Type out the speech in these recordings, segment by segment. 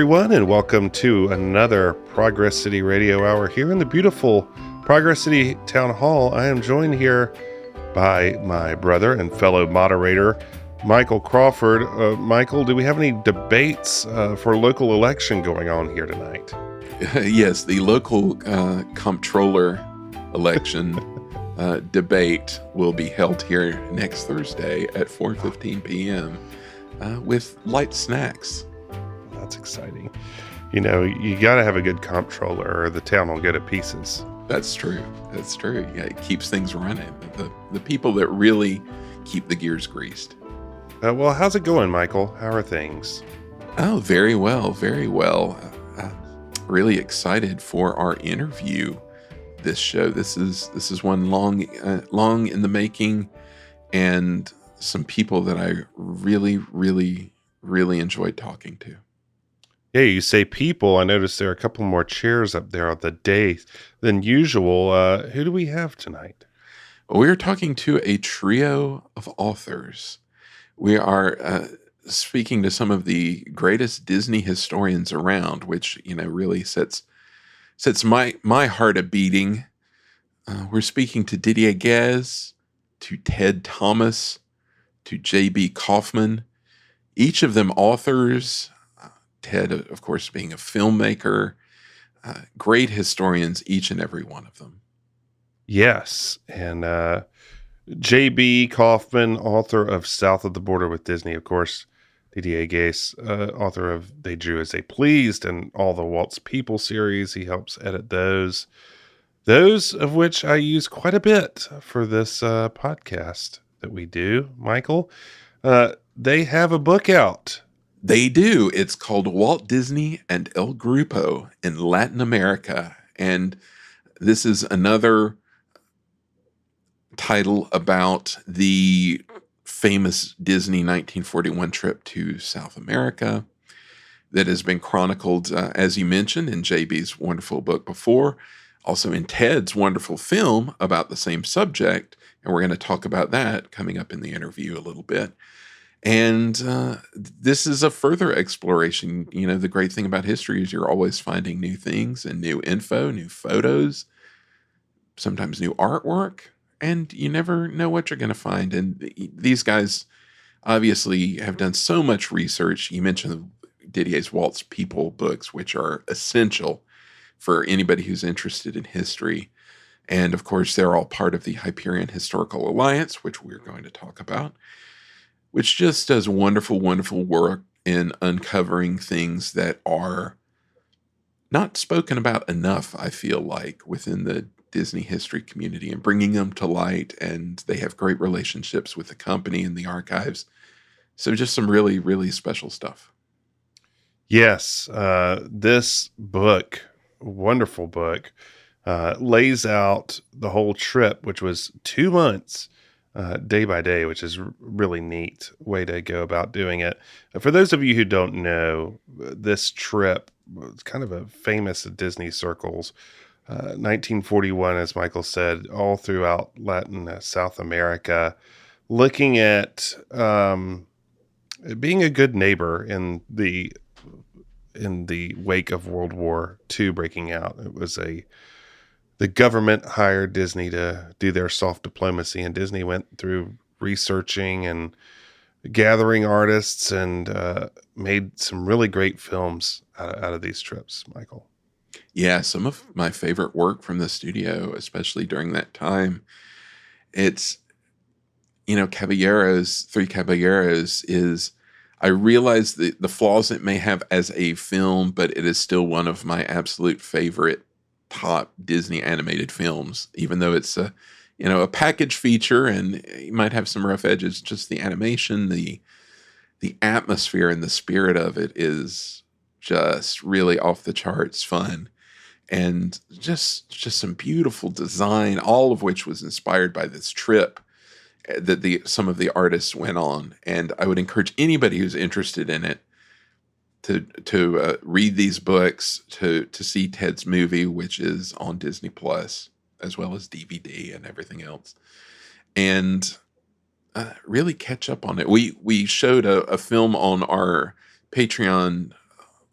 everyone, and welcome to another Progress City Radio Hour here in the beautiful Progress City Town Hall. I am joined here by my brother and fellow moderator, Michael Crawford. Michael, do we have any debates for local election going on here tonight? Yes, the local comptroller election debate will be held here next Thursday at 4:15 p.m. With light snacks. That's exciting. You know, you got to have a good comptroller or the town will go to pieces. That's true. That's true. Yeah, it keeps things running. The people that really keep the gears greased. Well, how's it going, Michael? How are things? Oh, very well. Very well. Really excited for our interview this show. This is one long in the making, and some people that I really enjoyed talking to. Yeah, you say people. I noticed there are a couple more chairs up there on the dais than usual. Who do we have tonight? We're talking to a trio of authors. We are speaking to some of the greatest Disney historians around, which, you know, really sets my heart a beating. We're speaking to Didier Ghez, to Ted Thomas, to J.B. Kaufman, each of them authors. Ted, of course, being a filmmaker, great historians, each and every one of them. Yes, and J.B. Kaufman, author of South of the Border with Disney, of course. Didier Ghez, author of They Drew as They Pleased and all the Walt's People series. He helps edit those of which I use quite a bit for this podcast that we do. Michael, they have a book out. They do. It's called Walt Disney El Grupo in Latin America. And this is another title about the famous Disney 1941 trip to South America that has been chronicled, as you mentioned, in JB's wonderful book before, also in Ted's wonderful film about the same subject. And we're going to talk about that coming up in the interview a little bit. And this is a further exploration. You know, the great thing about history is you're always finding new things and new info, new photos, sometimes new artwork, and you never know what you're going to find. And these guys obviously have done so much research. You mentioned Didier's Walt's People books, which are essential for anybody who's interested in history. And of course, they're all part of the Hyperion Historical Alliance, which we're going to talk about, which just does wonderful work in uncovering things that are not spoken about enough, I feel like, within the Disney history community, and bringing them to light. And they have great relationships with the company and the archives. So just some really special stuff. Yes, this book, wonderful book, lays out the whole trip, which was 2 months, day by day, which is really neat way to go about doing it. For those of you who don't know, this trip was kind of a famous at Disney circles. 1941, as Michael said, all throughout Latin South America, looking at being a good neighbor in the wake of World War II breaking out. It was the government hired Disney to do their soft diplomacy, and Disney went through researching and gathering artists and made some really great films out of these trips, Michael. Yeah, some of my favorite work from the studio, especially during that time, it's, you know, Three Caballeros is, I realize the flaws it may have as a film, but it is still one of my absolute favorite top Disney animated films, even though it's a package feature and you might have some rough edges. Just the animation, the atmosphere and the spirit of it is just really off the charts fun. And just some beautiful design, all of which was inspired by this trip that some of the artists went on. And I would encourage anybody who's interested in it to read these books, to see Ted's movie, which is on Disney Plus, as well as DVD and everything else, and really catch up on it. We showed a film on our Patreon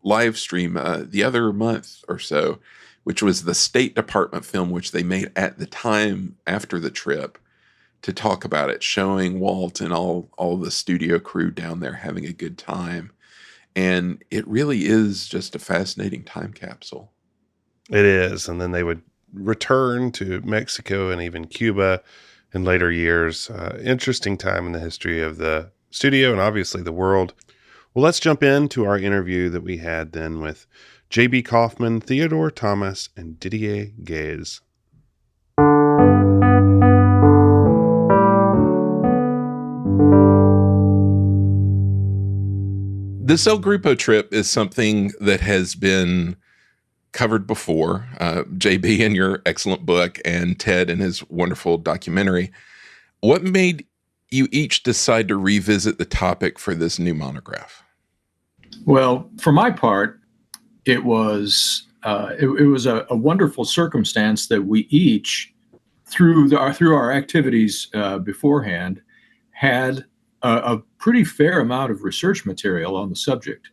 live stream the other month or so, which was the State Department film, which they made at the time after the trip to talk about it, showing Walt and all the studio crew down there having a good time. And it really is just a fascinating time capsule. It is. And then they would return to Mexico and even Cuba in later years. Interesting time in the history of the studio and obviously the world. Well, let's jump into our interview that we had then with J.B. Kaufman, Theodore Thomas, and Didier Ghez. This El Grupo trip is something that has been covered before, JB in your excellent book and Ted in his wonderful documentary. What made you each decide to revisit the topic for this new monograph? Well, for my part, it was a wonderful circumstance that we each, through our activities beforehand, had a pretty fair amount of research material on the subject.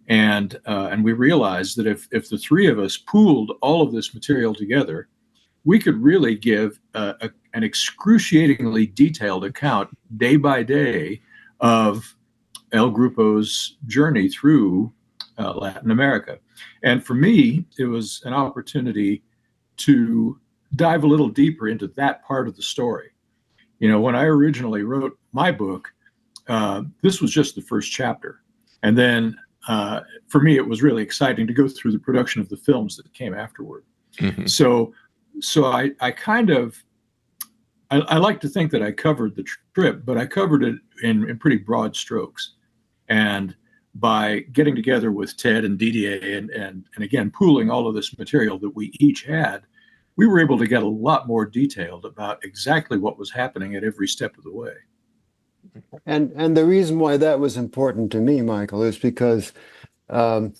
And we realized that if the three of us pooled all of this material together, we could really give an excruciatingly detailed account day by day of El Grupo's journey through Latin America. And for me, it was an opportunity to dive a little deeper into that part of the story. You know, when I originally wrote my book, this was just the first chapter. And then for me, it was really exciting to go through the production of the films that came afterward. Mm-hmm. So I kind of, I like to think that I covered the trip, but I covered it in pretty broad strokes. And by getting together with Ted and Didier and again, pooling all of this material that we each had, we were able to get a lot more detailed about exactly what was happening at every step of the way. And the reason why that was important to me, Michael, is because, when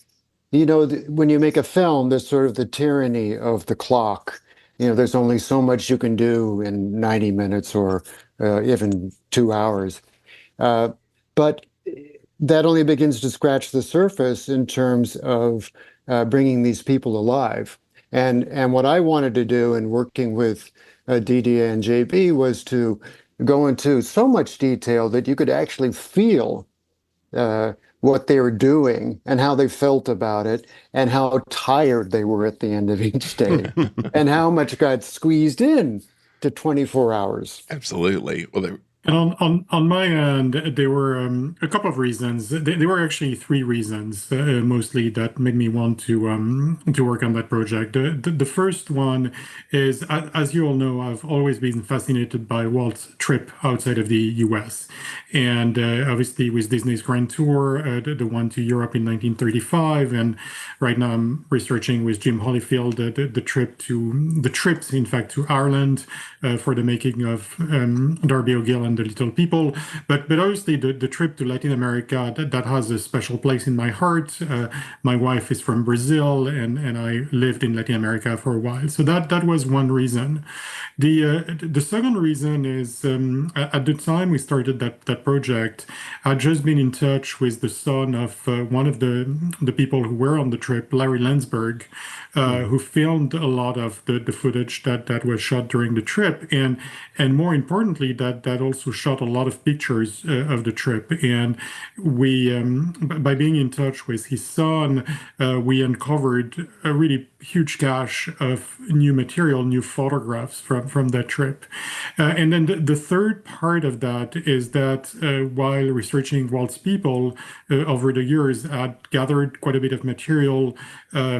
you make a film, there's sort of the tyranny of the clock. You know, there's only so much you can do in 90 minutes or even 2 hours. But that only begins to scratch the surface in terms of bringing these people alive. And what I wanted to do in working with Didier and JB was to go into so much detail that you could actually feel what they were doing and how they felt about it and how tired they were at the end of each day and how much got squeezed in to 24 hours. Absolutely. Well, and on my end, there were a couple of reasons. There were actually three reasons, mostly, that made me want to work on that project. The first one is, as you all know, I've always been fascinated by Walt's trip outside of the U.S. And obviously with Disney's Grand Tour, the one to Europe in 1935, and right now I'm researching with Jim Holyfield the trips, in fact, to Ireland for the making of Darby O'Gill and the Little People, but obviously the trip to Latin America, that has a special place in my heart. My wife is from Brazil, and I lived in Latin America for a while, so that was one reason. The second reason is at the time we started that project, I'd just been in touch with the son of one of the people who were on the trip, Larry Landsberg, who filmed a lot of the footage that was shot during the trip, and more importantly, that also shot a lot of pictures of the trip. And we, by being in touch with his son, we uncovered a really huge cache of new material, new photographs from that trip. And then the third part of that is that while researching Walt's people over the years, I'd gathered quite a bit of material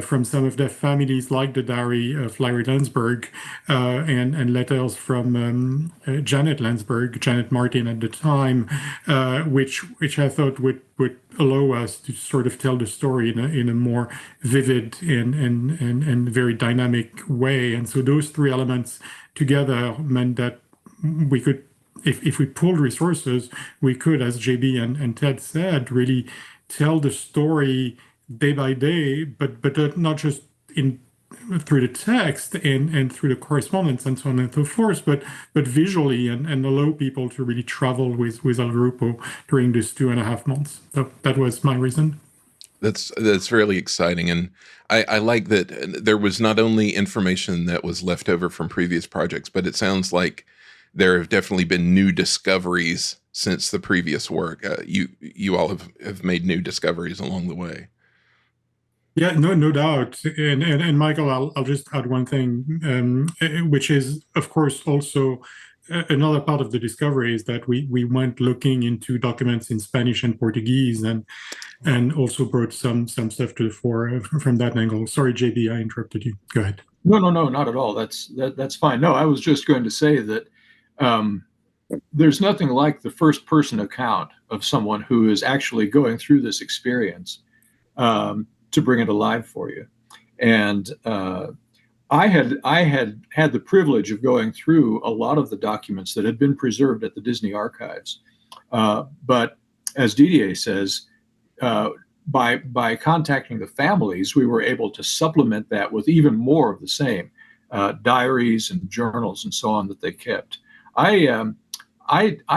from some of the families, like the diary of Larry Landsberg, and letters from Janet Landsberg, Janet Martin at the time, which I thought would allow us to sort of tell the story in a more vivid and very dynamic way. And so those three elements together meant that we could, if we pooled resources, we could, as JB and Ted said, really tell the story day by day, but not just through the text and through the correspondence and so on and so forth, but visually, and allow people to really travel with El Grupo during these 2.5 months. So that was my reason. That's really exciting, and I like that there was not only information that was left over from previous projects, but it sounds like there have definitely been new discoveries since the previous work. You all have made new discoveries along the way. Yeah, no doubt. And Michael, I'll just add one thing, which is, of course, also another part of the discovery is that we went looking into documents in Spanish and Portuguese, and also brought some stuff to the fore from that angle. Sorry, JB, I interrupted you. Go ahead. No, not at all. That's fine. No, I was just going to say that there's nothing like the first person account of someone who is actually going through this experience to bring it alive for you. And I had the privilege of going through a lot of the documents that had been preserved at the Disney archives. But as Didier says, by contacting the families, we were able to supplement that with even more of the same diaries and journals and so on that they kept. I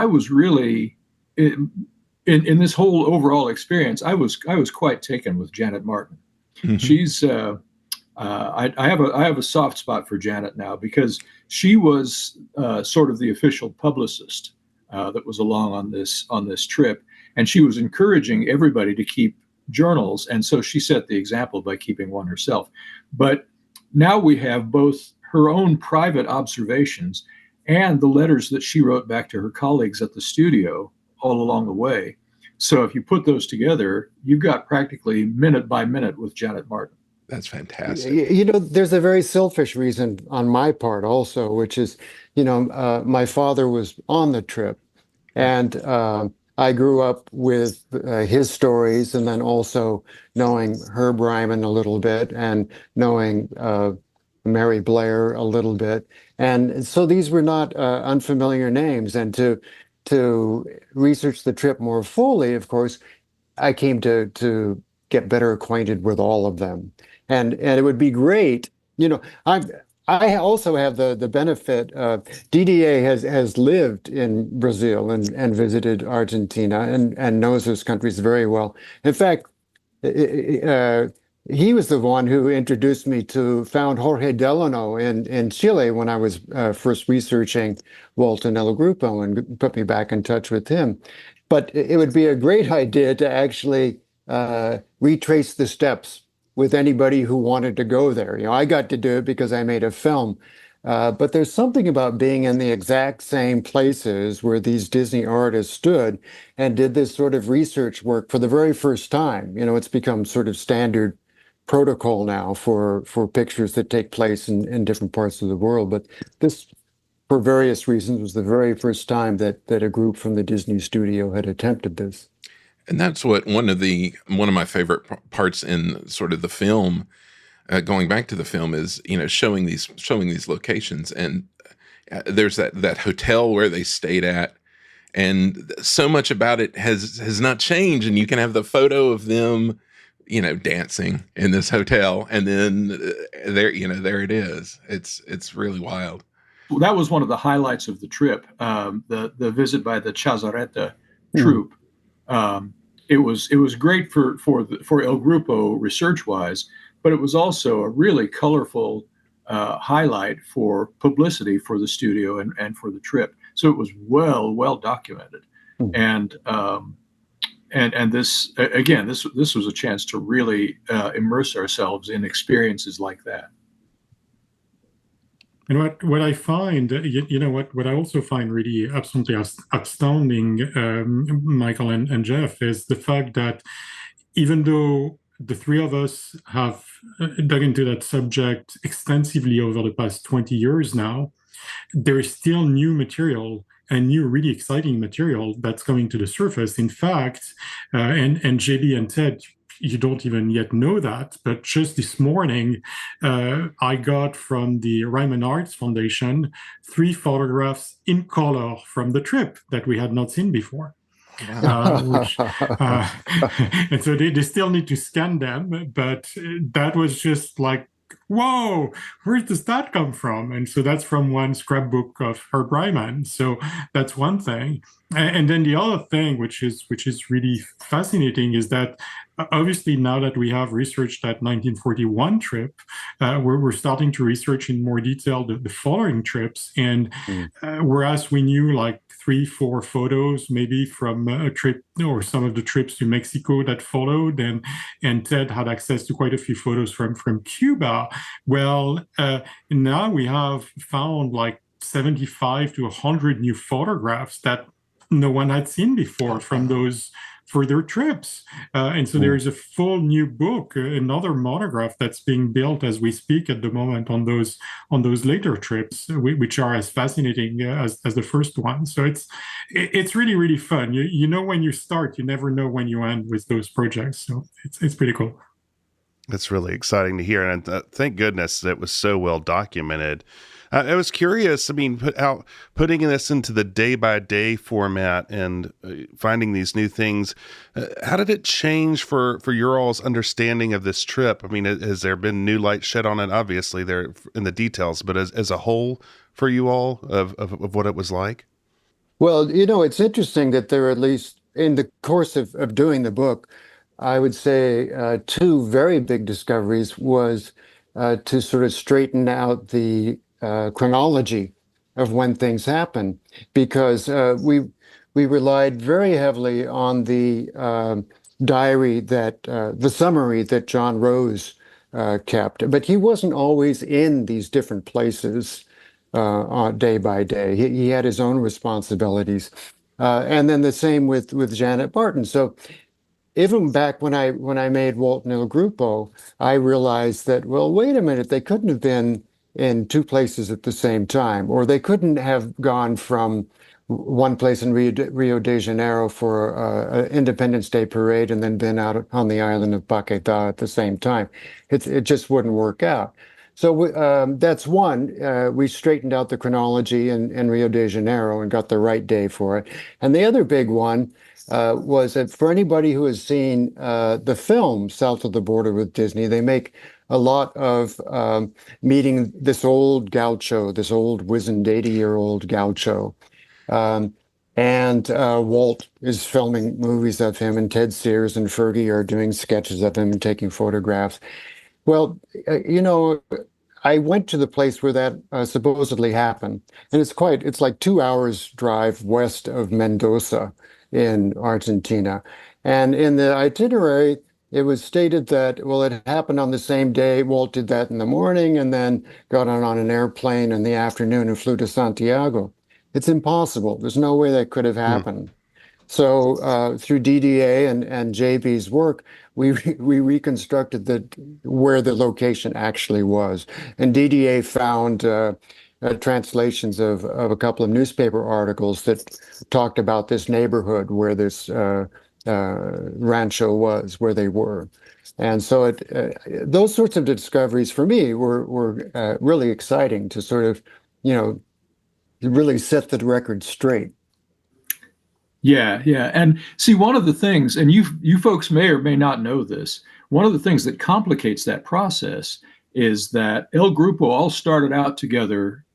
was really in this whole overall experience. I was quite taken with Janet Martin. Mm-hmm. She's I have a soft spot for Janet now because she was sort of the official publicist that was along on this trip, and she was encouraging everybody to keep journals, and so she set the example by keeping one herself. But now we have both her own private observations and the letters that she wrote back to her colleagues at the studio all along the way. So if you put those together, you've got practically minute by minute with Janet Martin. That's fantastic. You know, there's a very selfish reason on my part also, which is, my father was on the trip, and I grew up with his stories, and then also knowing Herb Ryman a little bit and knowing Mary Blair a little bit. And so these were not unfamiliar names. And to research the trip more fully, of course, I came to get better acquainted with all of them. And it would be great, I also have the benefit of Didier has lived in Brazil and visited Argentina and knows those countries very well. In fact, he was the one who introduced me found Jorge Delano in Chile when I was first researching Walt and El Grupo, and put me back in touch with him. But it would be a great idea to actually retrace the steps with anybody who wanted to go there. I got to do it because I made a film. But there's something about being in the exact same places where these Disney artists stood and did this sort of research work for the very first time. It's become sort of standard protocol now for pictures that take place in different parts of the world. But this, for various reasons, was the very first time that a group from the Disney studio had attempted this. And that's what one of my favorite parts in sort of the film, going back to the film, is showing these locations. And there's that hotel where they stayed at, and so much about it has not changed. And you can have the photo of them, dancing in this hotel, and then there it is. It's really wild. Well, that was one of the highlights of the trip. The visit by the Chazareta troupe. It was great for El Grupo research wise, but it was also a really colorful highlight for publicity for the studio and for the trip. So it was well documented, and this again, this was a chance to really immerse ourselves in experiences like that. And what I find, what I also find really absolutely astounding, Michael and Jeff, is the fact that even though the three of us have dug into that subject extensively over the past 20 years now, there is still new material and new really exciting material that's coming to the surface. In fact, and JB and Ted, you don't even yet know that, but just this morning, I got from the Ryman Arts Foundation 3 photographs in color from the trip that we had not seen before. And so they still need to scan them, but that was just like whoa, where does that come from? And so that's from one scrapbook of Herb Ryman. So that's one thing. And then the other thing, which is really fascinating, is that obviously now that we have researched that 1941 trip, we're starting to research in more detail the following trips. And whereas we knew like 3, 4 photos maybe from a trip or some of the trips to Mexico that followed, and Ted had access to quite a few photos from Cuba. Well, now we have found like 75 to 100 new photographs that no one had seen before from those further trips. And so there is a full new book, another monograph that's being built as we speak at the moment on those later trips, which are as fascinating as the first one. So it's really, really fun. You know when you start, you never know when you end with those projects. So it's pretty cool. That's really exciting to hear. And thank goodness that was so well documented. I was curious, I mean, putting this into the day-by-day format and finding these new things, how did it change for your all's understanding of this trip? I mean, has there been new light shed on it? Obviously, there in the details, but as a whole for you all of what it was like? Well, it's interesting that there, at least in the course of doing the book, I would say two very big discoveries was to sort of straighten out the chronology of when things happen, because we relied very heavily on the diary the summary that John Rose kept, but he wasn't always in these different places day by day. He had his own responsibilities, and then the same with Janet Barton. So even back when I made Walt El Grupo, I realized that, well, wait a minute, they couldn't have been in two places at the same time, or they couldn't have gone from one place in Rio de Janeiro for an Independence Day parade and then been out on the island of Paquetá at the same time. It just wouldn't work out. So that's one. We straightened out the chronology in Rio de Janeiro and got the right day for it. And the other big one was that for anybody who has seen the film South of the Border with Disney, they make a lot of meeting this old gaucho, this old wizened 80-year-old gaucho. And Walt is filming movies of him, and Ted Sears and Fergie are doing sketches of him and taking photographs. Well, I went to the place where that supposedly happened, and it's like 2 hours drive west of Mendoza in Argentina. And in the itinerary, it was stated that, well, it happened on the same day. Walt did that in the morning and then got on an airplane in the afternoon and flew to Santiago. It's impossible. There's no way that could have happened. So through DDA and JB's work, we reconstructed where the location actually was. And DDA found translations of a couple of newspaper articles that talked about this neighborhood where this rancho was, where they were. And so those sorts of discoveries for me were really exciting to sort of, really set the record straight. Yeah, yeah. And see, one of the things, and you folks may or may not know this, one of the things that complicates that process is that El Grupo all started out together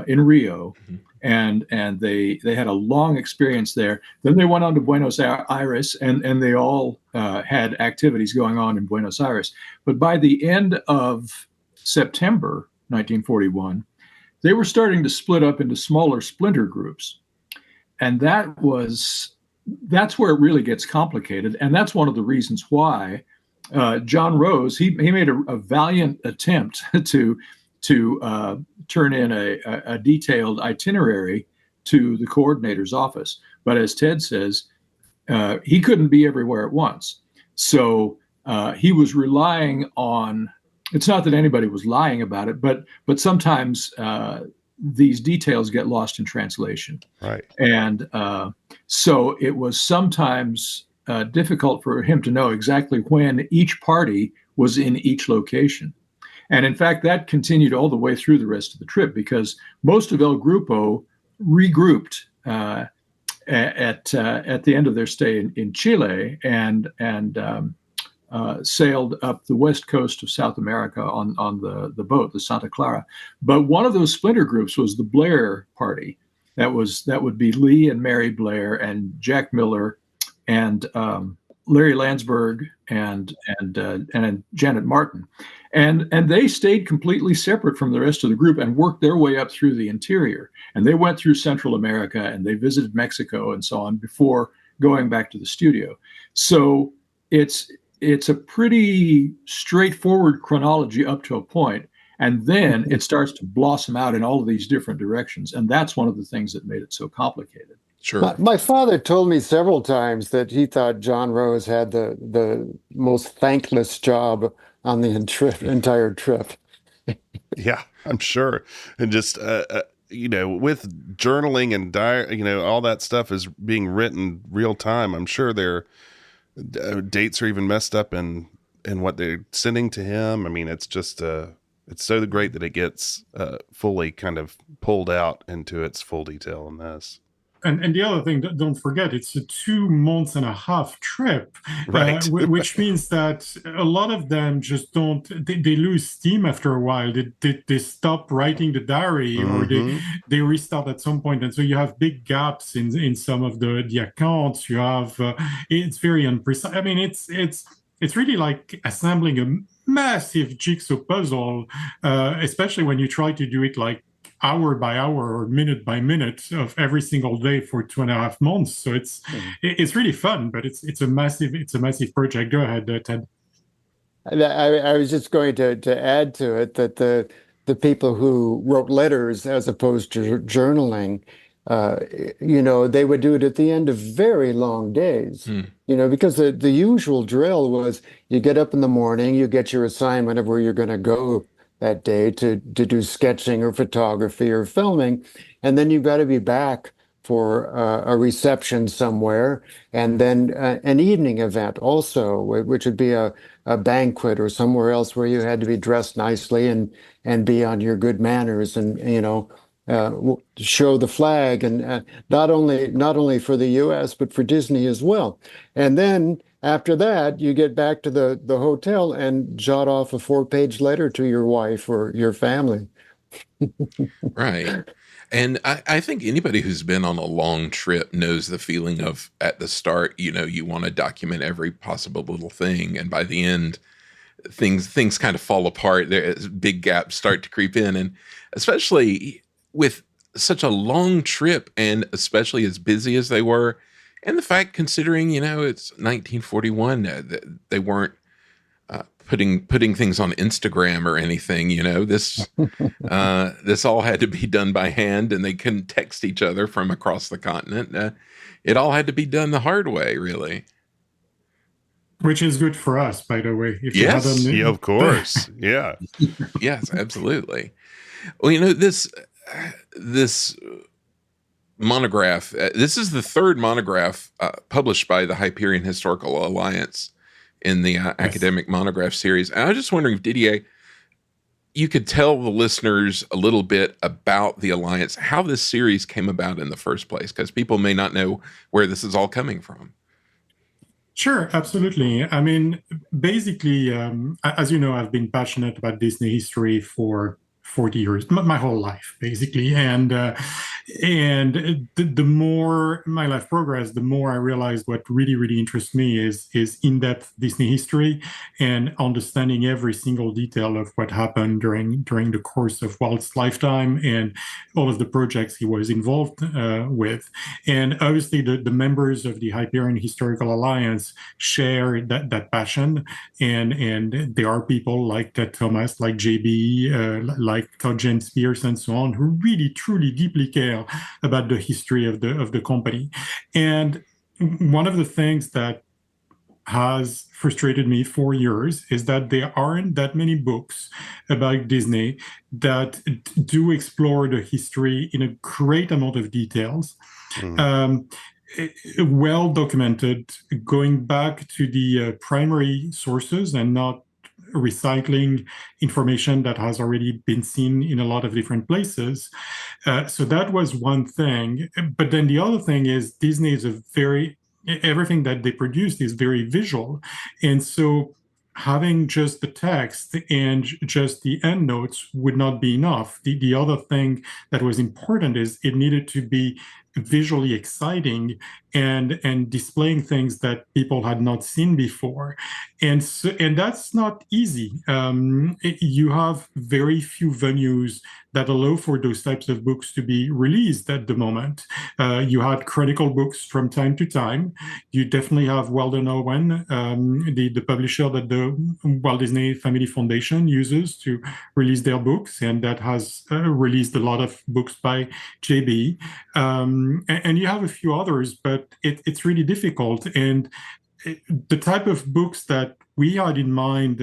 in Rio, and they had a long experience there. Then they went on to Buenos Aires, and they all had activities going on in Buenos Aires. But by the end of September 1941, they were starting to split up into smaller splinter groups. And that's where it really gets complicated. And that's one of the reasons why John Rose, he made a valiant attempt to turn in a detailed itinerary to the coordinator's office. But as Ted says, he couldn't be everywhere at once. So he was relying on, it's not that anybody was lying about it, but sometimes these details get lost in translation. Right. And so it was sometimes difficult for him to know exactly when each party was in each location. And in fact, that continued all the way through the rest of the trip, because most of El Grupo regrouped at the end of their stay in Chile, and sailed up the west coast of South America on the boat, the Santa Clara. But one of those splinter groups was the Blair Party. That would be Lee and Mary Blair and Jack Miller and Larry Landsberg and Janet Martin, and they stayed completely separate from the rest of the group and worked their way up through the interior. And they went through Central America and they visited Mexico and so on before going back to the studio. So it's a pretty straightforward chronology up to a point, and then it starts to blossom out in all of these different directions, and that's one of the things that made it so complicated. Sure. My father told me several times that he thought John Rose had the most thankless job on the entire trip. Yeah, I'm sure. And just, with journaling and all that stuff is being written real time. I'm sure their dates are even messed up in what they're sending to him. I mean, it's just, it's so great that it gets fully kind of pulled out into its full detail in this. And the other thing, don't forget, it's a 2 months and a half trip, right? Which means that a lot of them just they lose steam after a while. They stop writing the diary, or they restart at some point. And so you have big gaps in some of the accounts. You have, it's very imprecise. I mean, it's really like assembling a massive jigsaw puzzle, especially when you try to do it like hour by hour or minute by minute of every single day for 2.5 months. So it's really fun, but it's a massive project. Go ahead, Ted. I was just going to add to it that the people who wrote letters as opposed to journaling, they would do it at the end of very long days. Because the usual drill was you get up in the morning, you get your assignment of where you're going to go that day to do sketching or photography or filming, and then you've got to be back for a reception somewhere, and then an evening event also, which would be a banquet or somewhere else where you had to be dressed nicely and be on your good manners and show the flag, and not only for the U.S. but for Disney as well. And then after that, you get back to the hotel and jot off a 4-page letter to your wife or your family. Right. And I think anybody who's been on a long trip knows the feeling of, at the start, you want to document every possible little thing. And by the end, things kind of fall apart. There's big gaps start to creep in. And especially with such a long trip, and especially as busy as they were, and the fact, considering, it's 1941, they weren't putting things on Instagram or anything, this this all had to be done by hand, and they couldn't text each other from across the continent. It all had to be done the hard way, really. Which is good for us, by the way. Yes, yeah, of course. Yeah. Yes, absolutely. Well, this monograph, this is the third monograph published by the Hyperion Historical Alliance in the academic monograph series. And I was just wondering if, Didier, you could tell the listeners a little bit about the Alliance, how this series came about in the first place, because people may not know where this is all coming from. Sure, absolutely. I mean, basically, as you know, I've been passionate about Disney history for 40 years, my whole life, basically. And the more my life progressed, the more I realized what really, really interests me is in-depth Disney history and understanding every single detail of what happened during the course of Walt's lifetime and all of the projects he was involved with. And obviously, the members of the Hyperion Historical Alliance share that passion. And there are people like Ted Thomas, like JB, like Todd James Pierce and so on, who really, truly, deeply care about the history of the company. And one of the things that has frustrated me for years is that there aren't that many books about Disney that do explore the history in a great amount of details. Well documented, going back to the primary sources and not recycling information that has already been seen in a lot of different places. So that was one thing. But then the other thing is Disney is everything that they produced is very visual. And so having just the text and just the endnotes would not be enough. The other thing that was important is it needed to be visually exciting and displaying things that people had not seen before, and that's not easy. You have very few venues that allow for those types of books to be released at the moment. You had critical books from time to time. You definitely have Weldon Owen, the publisher that the Walt Disney Family Foundation uses to release their books, and that has released a lot of books by JB. And you have a few others, but it's really difficult. And the type of books that we had in mind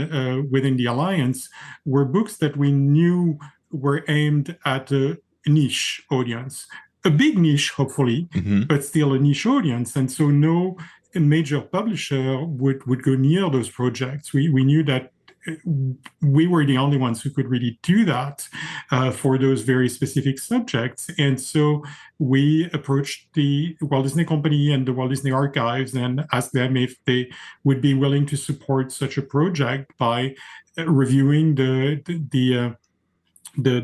within the Alliance were books that we knew were aimed at a niche audience, a big niche, hopefully, but still a niche audience. And so no major publisher would go near those projects. We knew that we were the only ones who could really do that for those very specific subjects. And so we approached the Walt Disney Company and the Walt Disney Archives and asked them if they would be willing to support such a project by reviewing the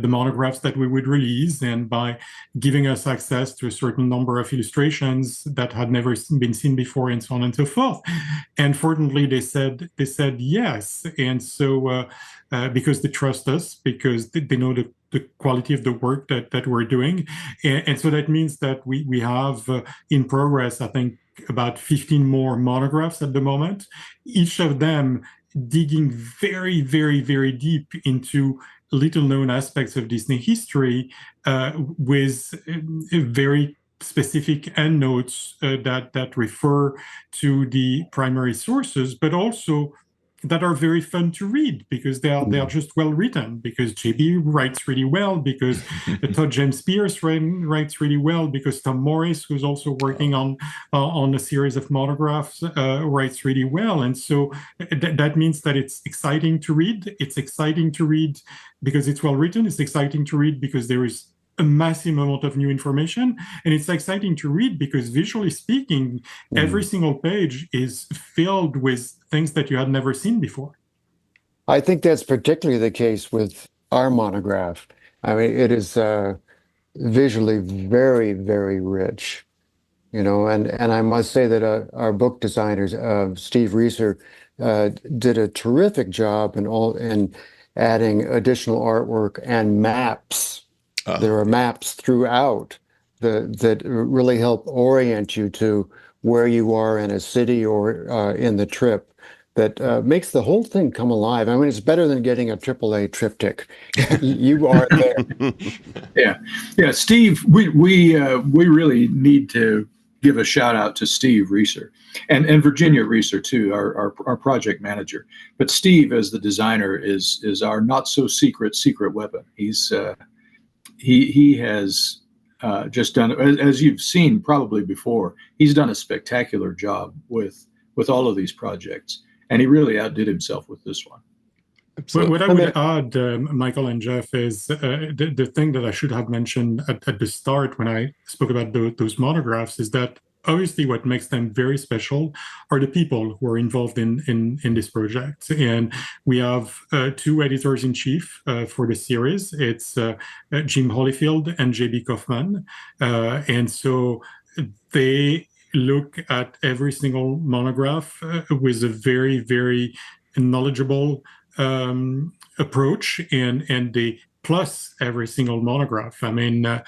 monographs that we would release, and by giving us access to a certain number of illustrations that had never been seen before, and so on and so forth. And fortunately, they said yes. And so because they trust us, because they know the quality of the work that we're doing. And so that means that we have in progress, I think, about 15 more monographs at the moment, each of them digging very, very, very deep into little known aspects of Disney history with very specific endnotes that refer to the primary sources, but also that are very fun to read because they are just well written, because JB writes really well, because Todd James Pierce writes really well, because Tom Morris, who's also working on a series of monographs, writes really well. And so that means that it's exciting to read. It's exciting to read because it's well written. It's exciting to read because there is a massive amount of new information, and it's exciting to read because visually speaking, every single page is filled with things that you had never seen before. I think that's particularly the case with our monograph. I mean, it is visually very, very rich, and I must say that our book designers, Steve Reeser, did a terrific job in adding additional artwork and maps. There are maps throughout that really help orient you to where you are in a city or in the trip. That makes the whole thing come alive. I mean, it's better than getting a AAA triptych. You are there. Yeah. Steve, we really need to give a shout out to Steve Reeser and Virginia Reeser too, our project manager. But Steve, as the designer, is our not so secret weapon. He has just done, as you've seen probably before, he's done a spectacular job with all of these projects, and he really outdid himself with this one. But what I would add, Michael and Jeff, is the thing that I should have mentioned at the start when I spoke about those monographs is that obviously what makes them very special are the people who are involved in this project. And we have two editors-in-chief for the series. It's Jim Holyfield and JB Kaufman. And so they look at every single monograph with a very, very knowledgeable approach, and they plus every single monograph. I mean,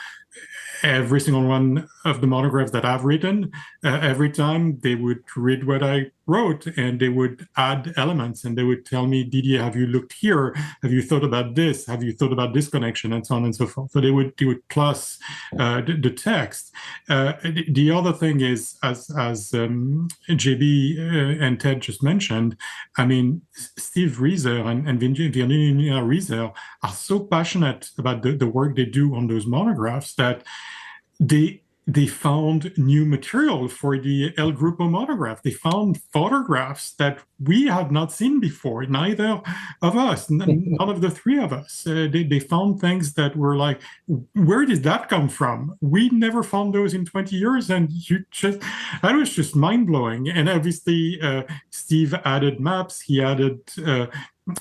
every single one of the monographs that I've written, every time they would read what I wrote and they would add elements and they would tell me, Didier, have you looked here? Have you thought about this? Have you thought about this connection? And so on and so forth. So they would plus the text. The other thing is, as JB and Ted just mentioned, I mean, Steve Reeser and Virginia Reeser are so passionate about the work they do on those monographs that they they found new material for the El Grupo monograph. They found photographs that we had not seen before, neither of us, none of the three of us. They found things that were like, where did that come from? We never found those in 20 years. And that was just mind blowing. And obviously, Steve added maps, he added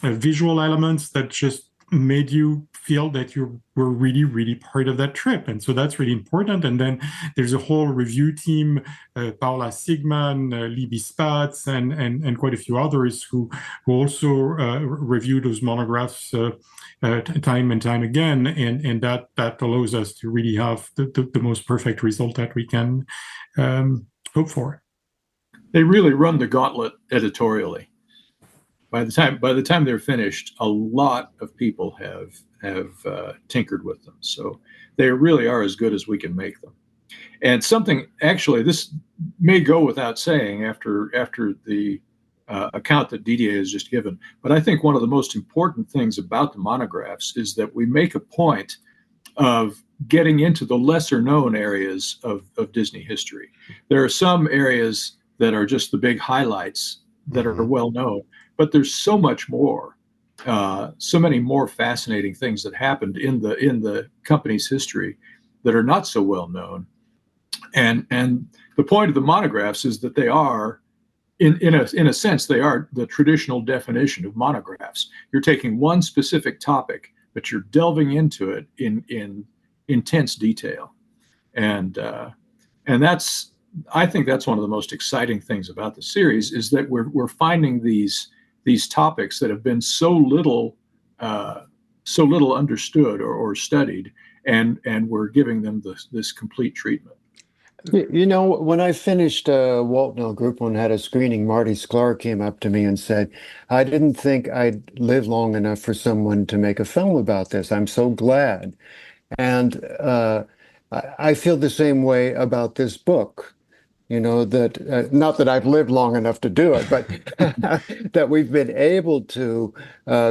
visual elements that just made you feel that you were really, really part of that trip. And so that's really important. And then there's a whole review team, Paula Sigman, Libby Spatz, and quite a few others who also review those monographs time and time again. And that allows us to really have the most perfect result that we can hope for. They really run the gauntlet editorially. By the time they're finished, a lot of people have tinkered with them. So they really are as good as we can make them. And something, actually, this may go without saying after the account that Didier has just given, but I think one of the most important things about the monographs is that we make a point of getting into the lesser known areas of Disney history. There are some areas that are just the big highlights that are well known, but there's so much more, so many more fascinating things that happened in the company's history that are not so well known. And the point of the monographs is that they are, in a sense, they are the traditional definition of monographs. You're taking one specific topic, but you're delving into it in intense detail, and I think that's one of the most exciting things about the series is that we're finding these topics that have been so little understood or studied, and we're giving them this complete treatment. You know, when I finished Walt El Grupo and had a screening, Marty Sklar came up to me and said, "I didn't think I'd live long enough for someone to make a film about this. I'm so glad." And I feel the same way about this book. You know, that not that I've lived long enough to do it, but that we've been able to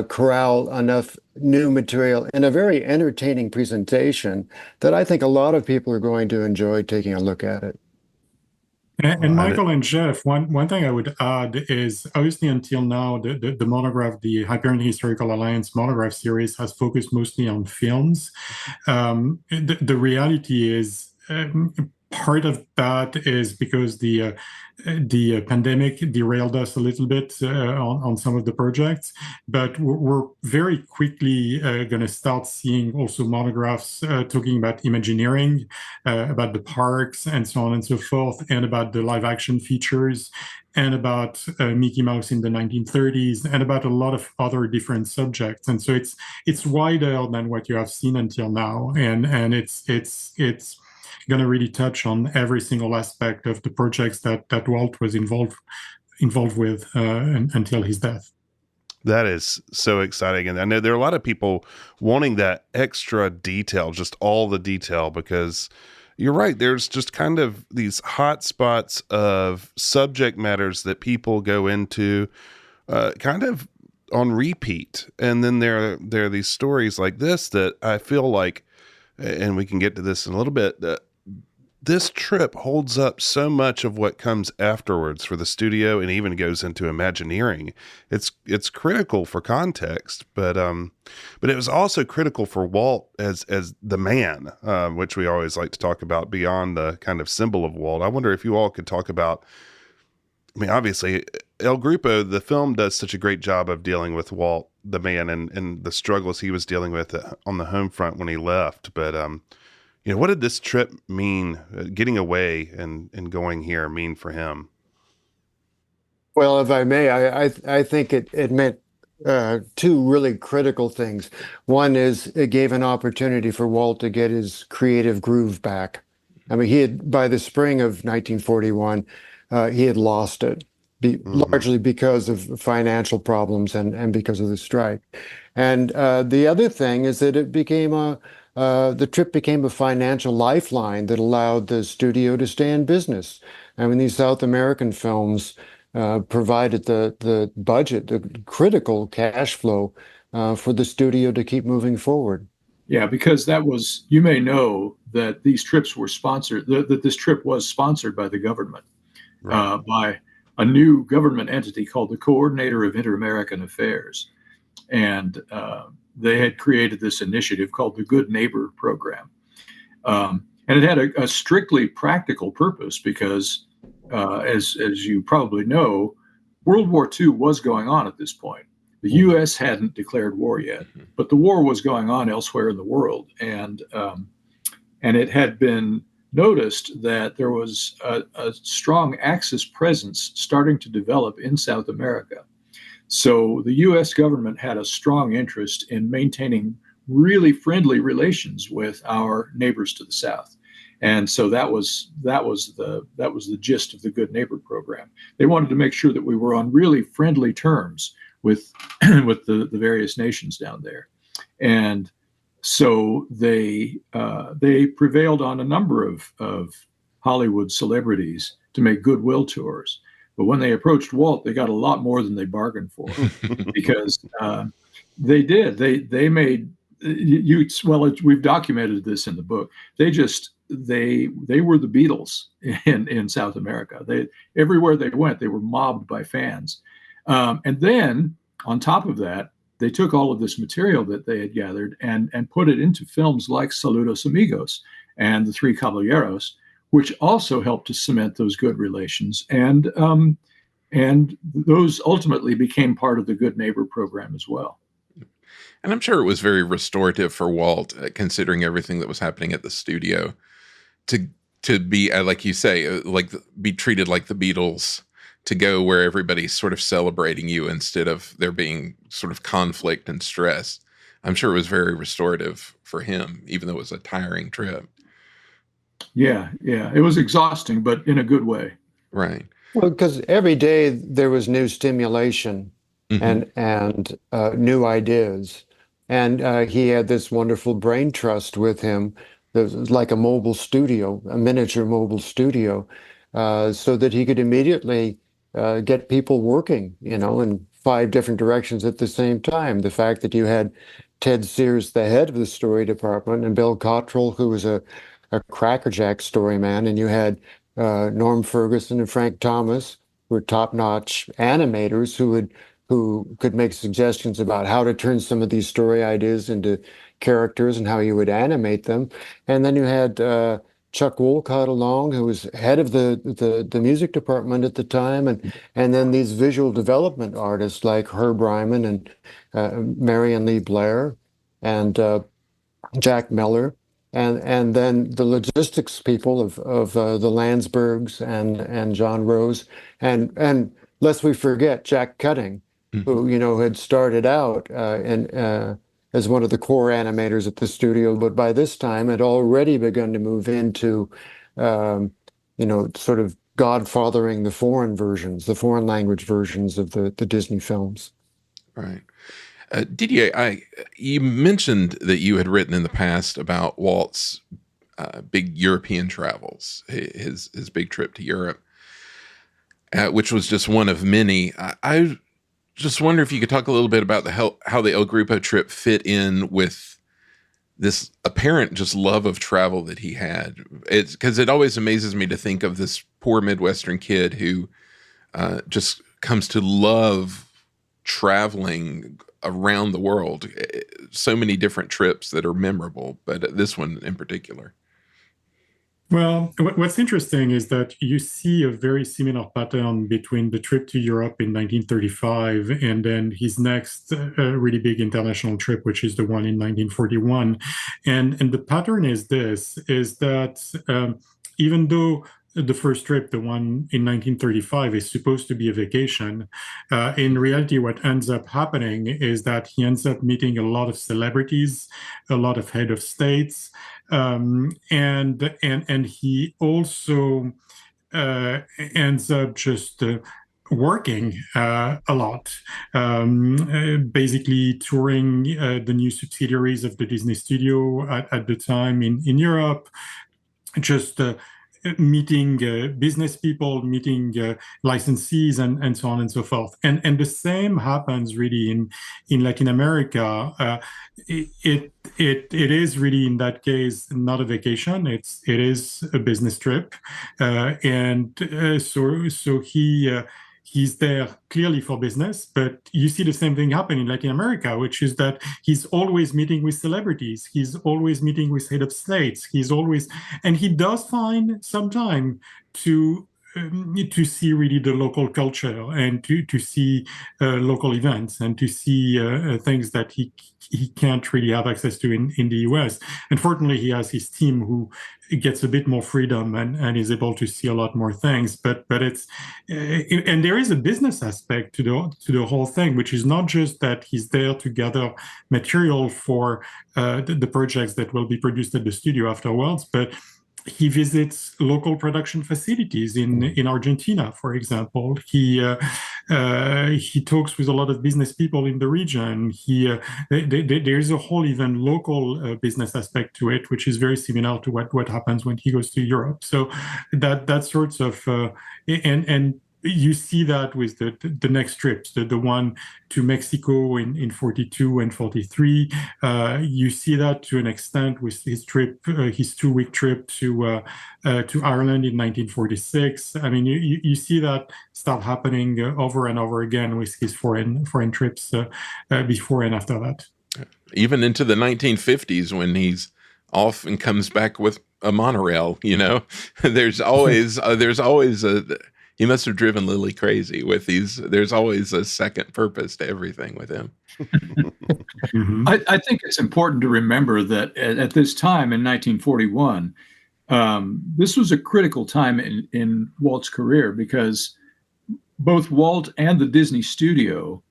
corral enough new material in a very entertaining presentation that I think a lot of people are going to enjoy taking a look at it. And Michael and Jeff, one thing I would add is obviously until now, the monograph, the Hyperion Historical Alliance monograph series has focused mostly on films. The reality is part of that is because the pandemic derailed us a little bit on some of the projects, but we're very quickly going to start seeing also monographs talking about Imagineering, about the parks and so on and so forth, and about the live action features, and about Mickey Mouse in the 1930s, and about a lot of other different subjects. And so it's wider than what you have seen until now, and it's going to really touch on every single aspect of the projects that Walt was involved with until his death. That is so exciting. And I know there are a lot of people wanting that extra detail, just all the detail, because you're right. There's just kind of these hot spots of subject matters that people go into kind of on repeat. And then there are these stories like this that I feel like, and we can get to this in a little bit, this trip holds up so much of what comes afterwards for the studio, and even goes into Imagineering. It's critical for context, but it was also critical for Walt as the man, which we always like to talk about beyond the kind of symbol of Walt. I wonder if you all could talk about, I mean, obviously El Grupo, the film does such a great job of dealing with Walt, the man, and the struggles he was dealing with on the home front when he left. But, you know, what did this trip mean, getting away and going here mean for him? Well, if I may, I think it meant two really critical things. One is it gave an opportunity for Walt to get his creative groove back. I mean, he had, by the spring of 1941, he had lost it, largely because of financial problems and because of the strike. And the other thing is that it became the trip became a financial lifeline that allowed the studio to stay in business. I mean, these South American films provided the budget, the critical cash flow for the studio to keep moving forward. Yeah, because that was, you may know that these trips were sponsored, that this trip was sponsored by the government, Right. by a new government entity called the Coordinator of Inter-American Affairs. And they had created this initiative called the Good Neighbor Program. And it had a strictly practical purpose because, as you probably know, World War II was going on at this point. The U.S. hadn't declared war yet, but the war was going on elsewhere in the world, and it had been noticed that there was a strong Axis presence starting to develop in South America. So the U.S. government had a strong interest in maintaining really friendly relations with our neighbors to the south, and so that was the gist of the Good Neighbor Program. They wanted to make sure that we were on really friendly terms with with the various nations down there, and so they prevailed on a number of Hollywood celebrities to make goodwill tours. But when they approached Walt, they got a lot more than they bargained for, because they did. They made you well. We've documented this in the book. They were the Beatles in South America. They everywhere they went, they were mobbed by fans. And then on top of that, they took all of this material that they had gathered and put it into films like Saludos Amigos and The Three Caballeros, which also helped to cement those good relations. And those ultimately became part of the Good Neighbor Program as well. And I'm sure it was very restorative for Walt, considering everything that was happening at the studio, to be, like you say, like be treated like the Beatles, to go where everybody's sort of celebrating you instead of there being sort of conflict and stress. I'm sure it was very restorative for him, even though it was a tiring trip. Yeah, it was exhausting, but in a good way. Right. Well, because every day there was new stimulation and new ideas. And he had this wonderful brain trust with him. That was like a mobile studio, a miniature mobile studio, so that he could immediately get people working, in 5 different directions at the same time. The fact that you had Ted Sears, the head of the story department, and Bill Cottrell, who was a crackerjack story man, and you had Norm Ferguson and Frank Thomas, who were top-notch animators who could make suggestions about how to turn some of these story ideas into characters and how you would animate them. And then you had Chuck Wolcott along, who was head of the music department at the time, and then these visual development artists like Herb Ryman and Marion Lee Blair and Jack Miller. And then the logistics people of the Landsbergs and John Rose, and lest we forget Jack Cutting, who had started out as one of the core animators at the studio, but by this time had already begun to move into sort of godfathering the foreign versions, the foreign language versions of the Disney films. Right. Didier, you mentioned that you had written in the past about Walt's big European travels, his big trip to Europe, which was just one of many. I just wonder if you could talk a little bit about how the El Grupo trip fit in with this apparent just love of travel that he had. It's because it always amazes me to think of this poor Midwestern kid who just comes to love traveling around the world. So many different trips that are memorable, but this one in particular. Well, what's interesting is that you see a very similar pattern between the trip to Europe in 1935 and then his next really big international trip, which is the one in 1941. And the pattern is that even though the first trip, the one in 1935, is supposed to be a vacation, in reality, what ends up happening is that he ends up meeting a lot of celebrities, a lot of head of states, and he also ends up just working a lot, basically touring the new subsidiaries of the Disney studio at the time in Europe, just meeting business people, meeting licensees, and so on and so forth. And the same happens really in Latin America. It is really, in that case, not a vacation. It is a business trip, so he's there clearly for business, but you see the same thing happen in Latin America, which is that he's always meeting with celebrities. He's always meeting with head of states. And he does find some time to see really the local culture, and to see local events, and to see things that he can't really have access to in the US. Unfortunately, he has his team who gets a bit more freedom and is able to see a lot more things. But it's and there is a business aspect to the whole thing, which is not just that he's there to gather material for the projects that will be produced at the studio afterwards, but he visits local production facilities in Argentina, for example. He talks with a lot of business people in the region. There's a whole even local business aspect to it, which is very similar to what happens when he goes to Europe. So that sorts of and you see that with the next trips, the one to Mexico in 42 and 43. You see that to an extent with his 2-week trip to Ireland in 1946. I mean, you see that start happening over and over again with his foreign trips before and after that. Even into the 1950s, when he's off and comes back with a monorail, there's always he must have driven Lily crazy with these. There's always a second purpose to everything with him. Mm-hmm. I think it's important to remember that at this time in 1941, this was a critical time in Walt's career, because both Walt and the Disney studio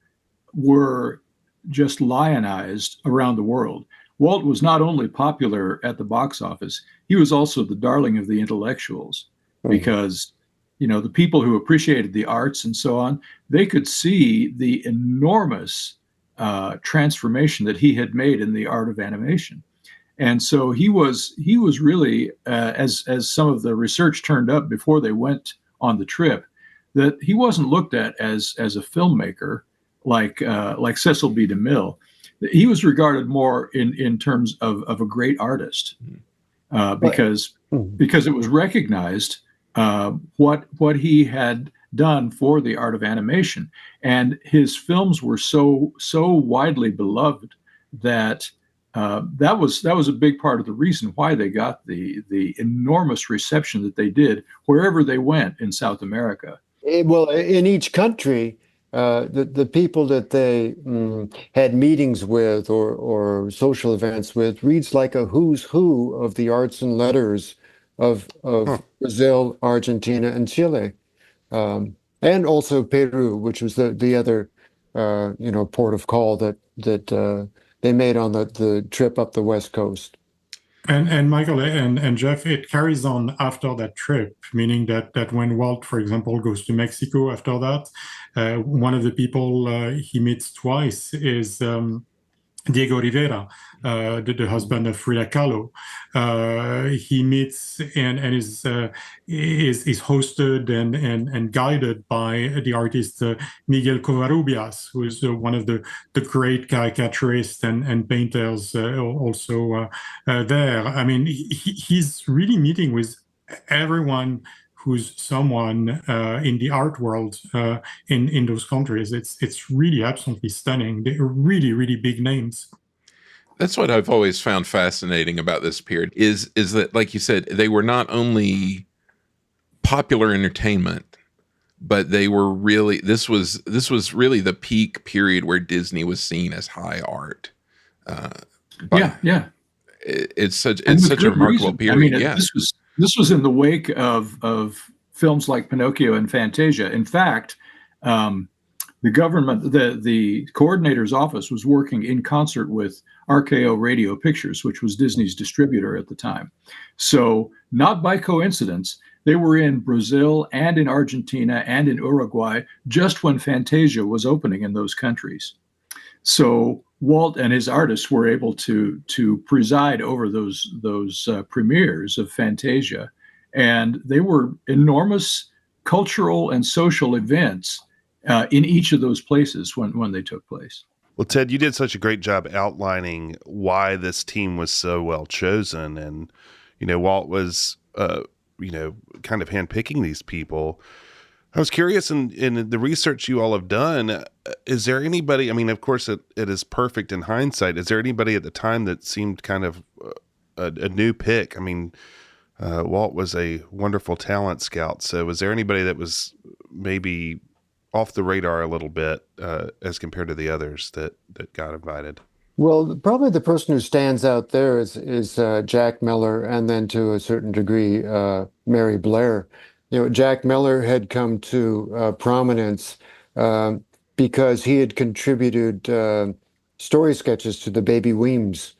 were just lionized around the world. Walt was not only popular at the box office, he was also the darling of the intellectuals, because the people who appreciated the arts and so on, they could see the enormous transformation that he had made in the art of animation. And so he was really, as some of the research turned up before they went on the trip, that he wasn't looked at as a filmmaker like Cecil B. DeMille. He was regarded more in terms of a great artist, because it was recognized what he had done for the art of animation, and his films were so widely beloved that that was a big part of the reason why they got the enormous reception that they did wherever they went in South America. Well, in each country, the people that they had meetings with or social events with reads like a who's who of the arts and letters of Brazil, Argentina, and Chile, and also Peru, which was the other port of call that they made on the trip up the West Coast. And Michael and Jeff, it carries on after that trip, meaning that when Walt, for example, goes to Mexico after that, one of the people he meets twice is Diego Rivera, the husband of Frida Kahlo. He meets and is hosted and guided by the artist Miguel Covarrubias, who is one of the great caricaturists and painters also there. I mean, he's really meeting with everyone who's someone in the art world in those countries. It's really absolutely stunning. They're really, really big names. That's what I've always found fascinating about this period is that, like you said, they were not only popular entertainment, but they were really, this was really the peak period where Disney was seen as high art. Yeah. It's such a remarkable period. I mean, this was in the wake of films like Pinocchio and Fantasia. In fact, the government, the coordinator's office was working in concert with RKO Radio Pictures, which was Disney's distributor at the time. So not by coincidence, they were in Brazil and in Argentina and in Uruguay just when Fantasia was opening in those countries. So Walt and his artists were able to preside over those premieres of Fantasia, And they were enormous cultural and social events in each of those places when they took place. Well, Ted, you did such a great job outlining why this team was so well chosen. And, Walt was, kind of handpicking these people. I was curious in the research you all have done, is there anybody, I mean, of course it is perfect in hindsight. Is there anybody at the time that seemed kind of a new pick? I mean, Walt was a wonderful talent scout. So was there anybody that was maybe off the radar a little bit as compared to the others that got invited? Well, probably the person who stands out there is Jack Miller, and then to a certain degree, Mary Blair. Jack Miller had come to prominence because he had contributed story sketches to the Baby Weems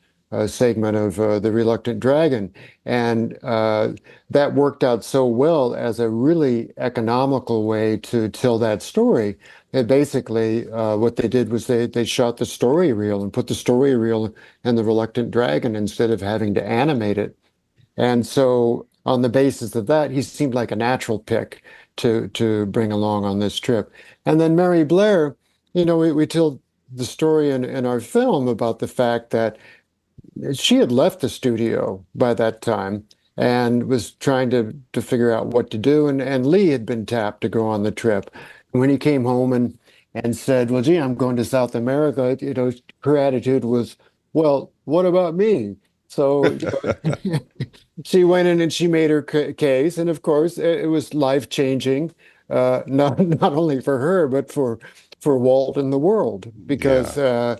segment of The Reluctant Dragon. And that worked out so well as a really economical way to tell that story. And basically, what they did was they shot the story reel and put the story reel in The Reluctant Dragon instead of having to animate it. And so on the basis of that, he seemed like a natural pick to bring along on this trip. And then Mary Blair, we tell the story in our film about the fact that she had left the studio by that time and was trying to figure out what to do. And Lee had been tapped to go on the trip. And when he came home and said, well, gee, I'm going to South America, her attitude was, well, what about me? So she went in and she made her case. And of course, it was life-changing, not only for her, but for Walt and the world, because, well,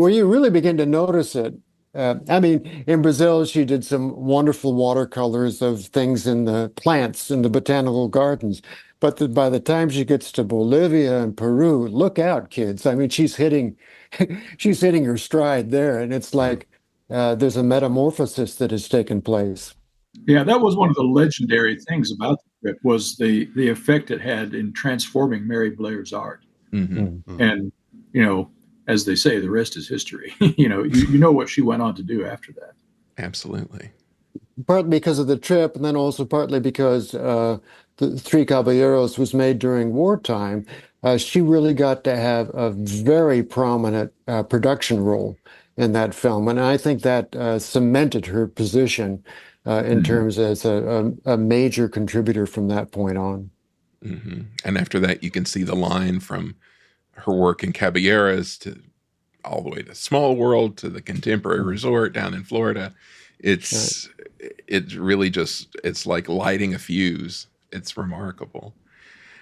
you really begin to notice it. I mean, in Brazil, she did some wonderful watercolors of things in the plants in the botanical gardens. But by the time she gets to Bolivia and Peru, look out, kids. I mean, she's hitting her stride there. And it's like there's a metamorphosis that has taken place. Yeah, that was one of the legendary things about the trip was the effect it had in transforming Mary Blair's art. Mm-hmm. Mm-hmm. And, as they say, the rest is history. you know what she went on to do after that. Absolutely. Partly because of the trip, and then also partly because the Three Caballeros was made during wartime. She really got to have a very prominent production role in that film, and I think that cemented her position in terms as a major contributor from that point on. Mm-hmm. And after that, you can see the line from her work in Caballeros to all the way to Small World to the Contemporary Resort down in Florida. It's really just, it's like lighting a fuse. It's remarkable.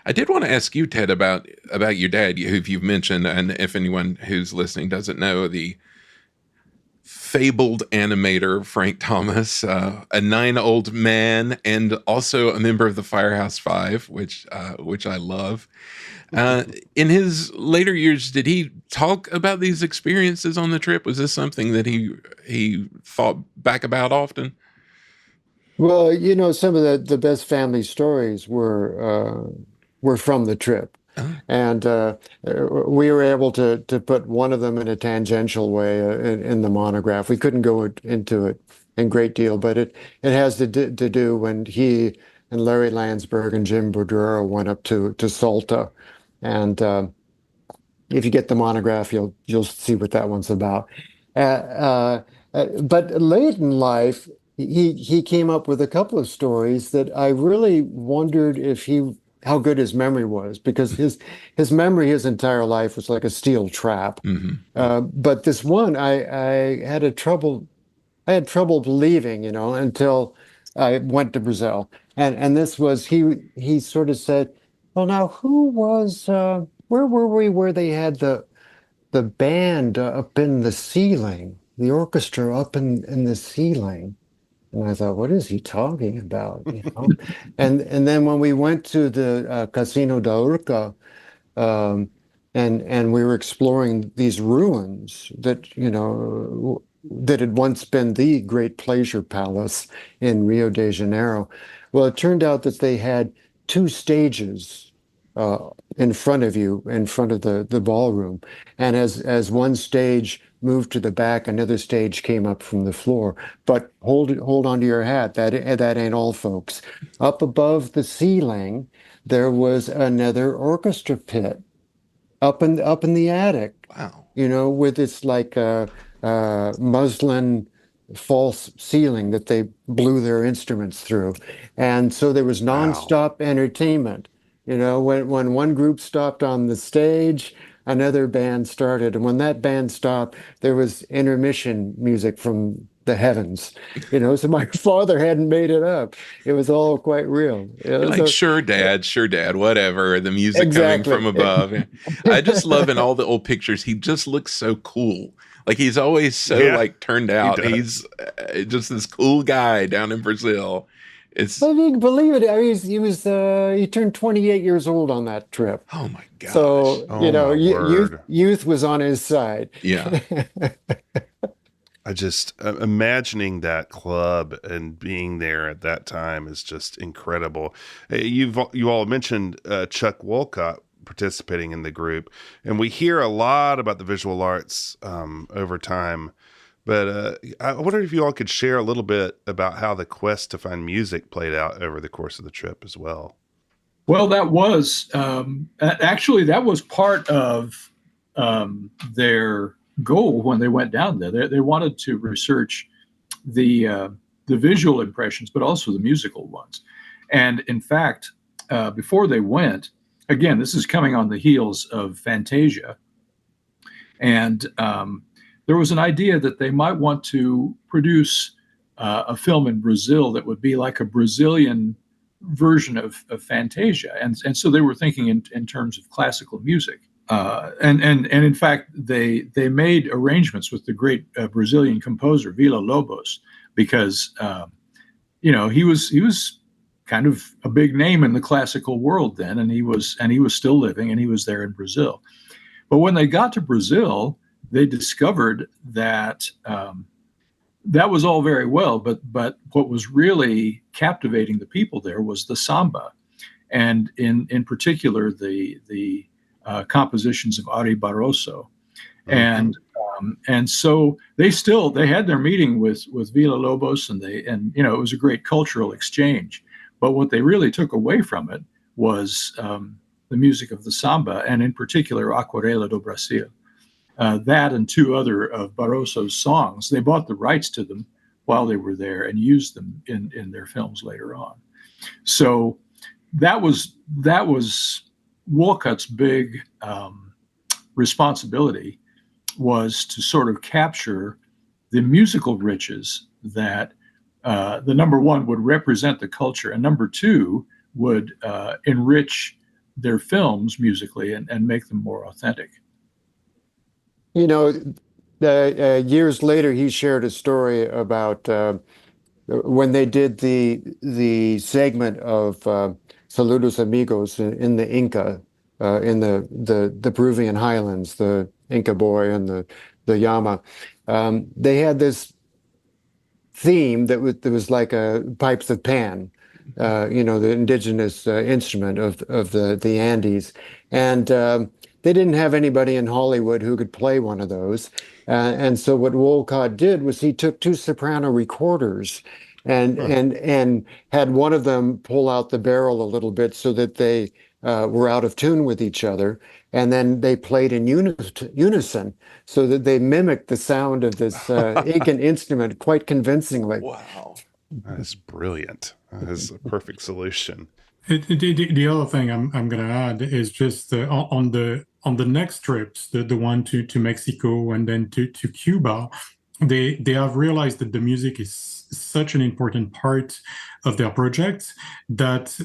I did want to ask you, Ted, about your dad, who you've mentioned, and if anyone who's listening doesn't know, the fabled animator Frank Thomas, a 9-old man, and also a member of the Firehouse Five, which I love. In his later years, did he talk about these experiences on the trip? Was this something that he thought back about often? Well, some of the best family stories were from the trip. Oh. And we were able to put one of them in a tangential way in the monograph. We couldn't go into it in great deal, but it has to do when he and Larry Landsberg and Jim Boudreau went up to Salta. And if you get the monograph, you'll see what that one's about. But late in life, he came up with a couple of stories that I really wondered how good his memory was, because his memory his entire life was like a steel trap. Mm-hmm. But this one, I had trouble believing, until I went to Brazil. And this was, he sort of said, well, now who was, where were we where they had the band up in the ceiling, the orchestra up in the ceiling? And I thought, what is he talking about? And then when we went to the Casino da Urca, and we were exploring these ruins that that had once been the great pleasure palace in Rio de Janeiro. Well, it turned out that they had two stages in front of you, in front of the ballroom. And as one stage moved to the back, another stage came up from the floor. But hold on to your hat. That ain't all, folks. Up above the ceiling, there was another orchestra pit up in the attic, Wow. with its like muslin false ceiling that they blew their instruments through. And so there was Wow. nonstop entertainment. When one group stopped on the stage, another band started. And when that band stopped, there was intermission music from the heavens. So my father hadn't made it up. It was all quite real. You're like, So sure, Dad, whatever. The music coming from exactly. above. I just love in all the old pictures, he just looks so cool. Like he's always so Yeah, like turned he out. does. He's just this cool guy down in Brazil. It's I mean, believe it. I mean, he turned 28 years old on that trip. oh my gosh. So, Oh my word. youth was on his side. Yeah. I just imagining that club and being there at that time is just incredible. You all mentioned Chuck Wolcott participating in the group, and we hear a lot about the visual arts over time. But I wonder if you all could share a little bit about how the quest to find music played out over the course of the trip as well. Well, that was actually that was part of their goal when they went down there. They wanted to research the visual impressions, but also the musical ones. And in fact, before they went, again, this is coming on the heels of Fantasia, and there was an idea that they might want to produce a film in Brazil that would be like a Brazilian version of Fantasia, and so they were thinking in terms of classical music. And in fact, they made arrangements with the great Brazilian composer Villa-Lobos because he was kind of a big name in the classical world then, and he was still living, and he was there in Brazil. But when they got to Brazil, they discovered that that was all very well, but what was really captivating the people there was the samba, and in particular the compositions of Ari Barroso, and so they had their meeting with Villa-Lobos, and it was a great cultural exchange. But what they really took away from it was the music of the samba, and in particular Aquarela do Brasil. That and two other of Barroso's songs, they bought the rights to them while they were there and used them in their films later on. So that was Wolcott's big responsibility, was to sort of capture the musical riches that the number one would represent the culture, and number two would enrich their films musically and make them more authentic. Years later, he shared a story about when they did the segment of Saludos Amigos in the Inca, in the Peruvian highlands, the Inca boy and the llama. They had this theme that was like a pipes of Pan, the indigenous instrument of the Andes, and they didn't have anybody in Hollywood who could play one of those. And so what Wolcott did was he took two soprano recorders and had one of them pull out the barrel a little bit so that they were out of tune with each other. And then they played in unison so that they mimicked the sound of this Incan instrument quite convincingly. Wow. That is brilliant. That is a perfect solution. The other thing I'm going to add is just on the next trips, the one to Mexico and then to Cuba, they have realized that the music is such an important part of their project that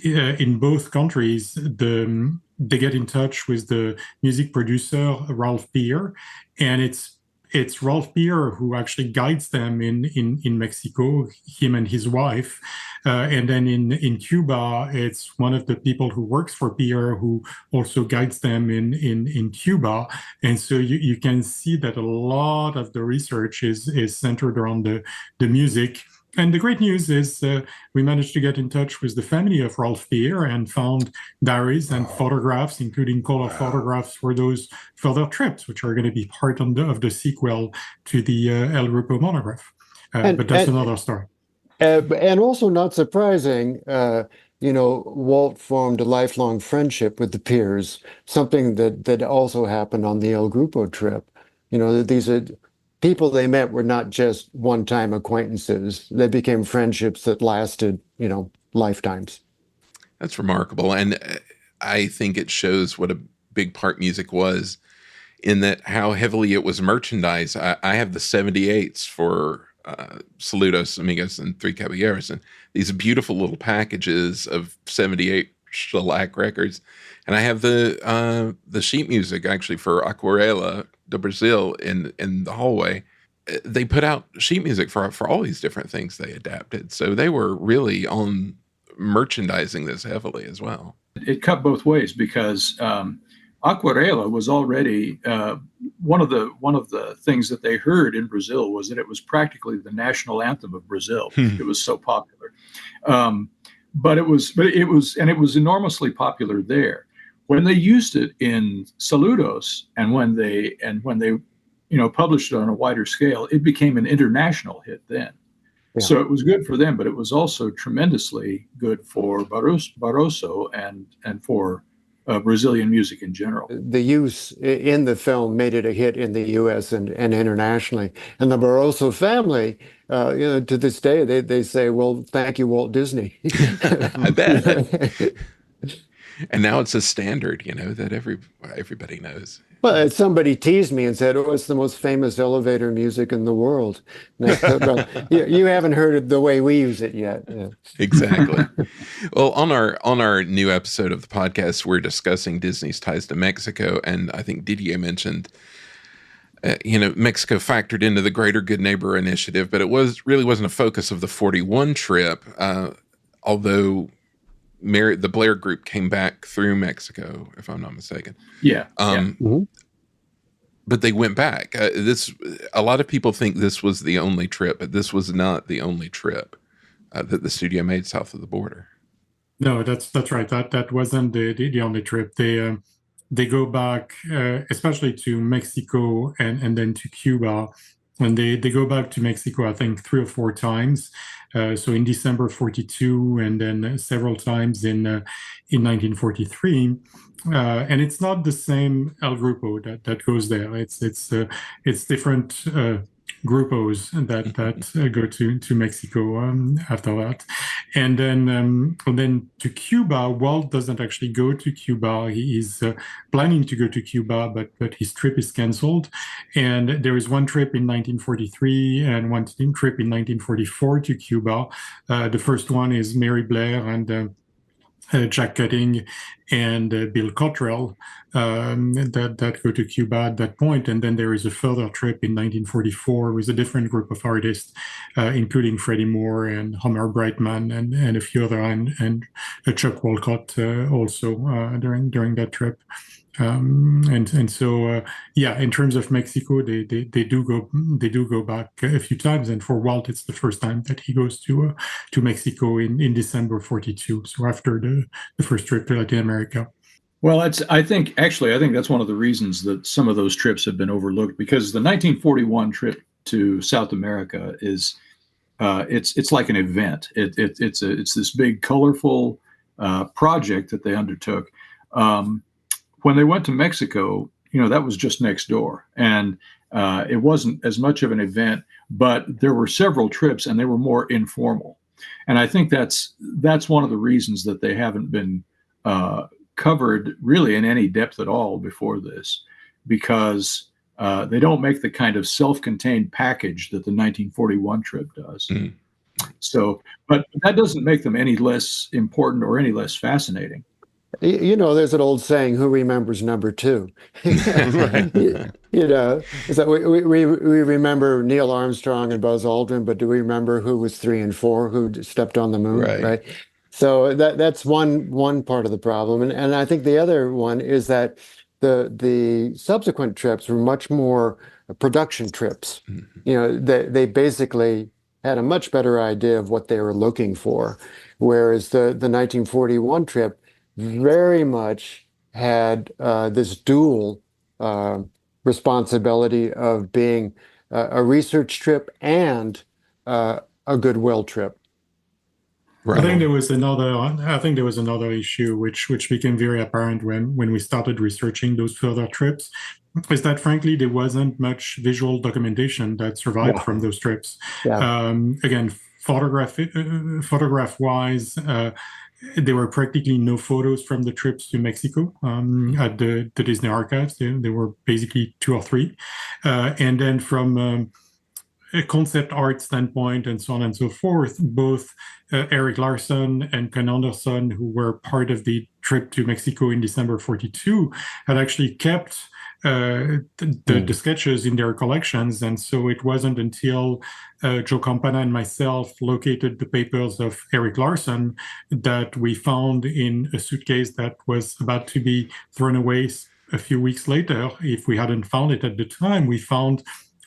in both countries they get in touch with the music producer Ralph Peer, and it's Ralph Peer who actually guides them in Mexico, him and his wife. And then in Cuba, it's one of the people who works for Peer who also guides them in Cuba. And so you can see that a lot of the research is centered around the music And the great news is we managed to get in touch with the family of Rolf Beer and found diaries and photographs, including color photographs for those further trips, which are going to be part of the sequel to the El Grupo monograph. But that's another story. And also not surprising, Walt formed a lifelong friendship with the peers, something that also happened on the El Grupo trip. These are people they met were not just one-time acquaintances. They became friendships that lasted, lifetimes. That's remarkable. And I think it shows what a big part music was in that how heavily it was merchandised. I have the 78s for Saludos, Amigos, and Three Caballeros, and these beautiful little packages of 78 shellac records. And I have the sheet music actually for Aquarela do Brazil in the hallway. They put out sheet music for all these different things they adapted. So they were really on merchandising this heavily as well. It cut both ways because Aquarela was already one of the things that they heard in Brazil was that it was practically the national anthem of Brazil. It was so popular, but it was enormously popular there. When they used it in Saludos and when they published it on a wider scale, it became an international hit then. Yeah. So it was good for them, but it was also tremendously good for Barroso and for Brazilian music in general. The use in the film made it a hit in the U.S. and internationally. And the Barroso family, to this day, they say, well, thank you, Walt Disney. I bet. And now it's a standard, that everybody knows. Well, somebody teased me and said, "Oh, it's the most famous elevator music in the world." Well, you haven't heard it the way we use it yet. Yeah. Exactly. Well, on our new episode of the podcast, we're discussing Disney's ties to Mexico, and I think Didier mentioned, Mexico factored into the Greater Good Neighbor Initiative, but it really wasn't a focus of the 41 trip, although the Blair Group came back through Mexico, if I'm not mistaken. Yeah. But they went back. A lot of people think this was the only trip, but this was not the only trip that the studio made south of the border. No, that's right. That wasn't the only trip. They go back, especially to Mexico and then to Cuba. And they go back to Mexico, I think, 3 or 4 times. So in December 42, and then several times in 1943. And it's not the same El Grupo that goes there. It's different grupos that go to Mexico after that, and then to Cuba. Walt doesn't actually go to Cuba. He is planning to go to Cuba, but his trip is canceled. And there is one trip in 1943 and one trip in 1944 to Cuba. The first one is Mary Blair and Jack Cutting and Bill Cottrell that go to Cuba at that point. And then there is a further trip in 1944 with a different group of artists, including Freddie Moore and Homer Brightman and a few other, and Chuck Walcott also during that trip. So in terms of Mexico, they do go back a few times, and for Walt, it's the first time that he goes to Mexico in December 42. So after the first trip to Latin America. Well, I think that's one of the reasons that some of those trips have been overlooked, because the 1941 trip to South America is it's like an event. It's this big, colorful project that they undertook. When they went to Mexico, that was just next door, and it wasn't as much of an event, but there were several trips and they were more informal. And I think that's one of the reasons that they haven't been covered really in any depth at all before this, because they don't make the kind of self-contained package that the 1941 trip does. Mm. So, but that doesn't make them any less important or any less fascinating. There's an old saying, who remembers number 2? Is that we remember Neil Armstrong and Buzz Aldrin, but do we remember who was 3 and 4, who stepped on the moon, right? So that's one part of the problem. And I think the other one is that the subsequent trips were much more production trips. Mm-hmm. They basically had a much better idea of what they were looking for, whereas the 1941 trip very much had this dual responsibility of being a research trip and a goodwill trip. I think Right. there was another issue which became very apparent when we started researching those further trips, is that frankly there wasn't much visual documentation that survived Yeah. from those trips. Yeah. Again, photograph wise, there were practically no photos from the trips to Mexico at the Disney archives. There were basically two or three, and then from a concept art standpoint and so on and so forth, both Eric Larson and Ken Anderson, who were part of the trip to Mexico in December 42, had actually kept the sketches in their collections. And so it wasn't until Joe Campana and myself located the papers of Eric Larson that we found in a suitcase that was about to be thrown away a few weeks later. If we hadn't found it at the time, we found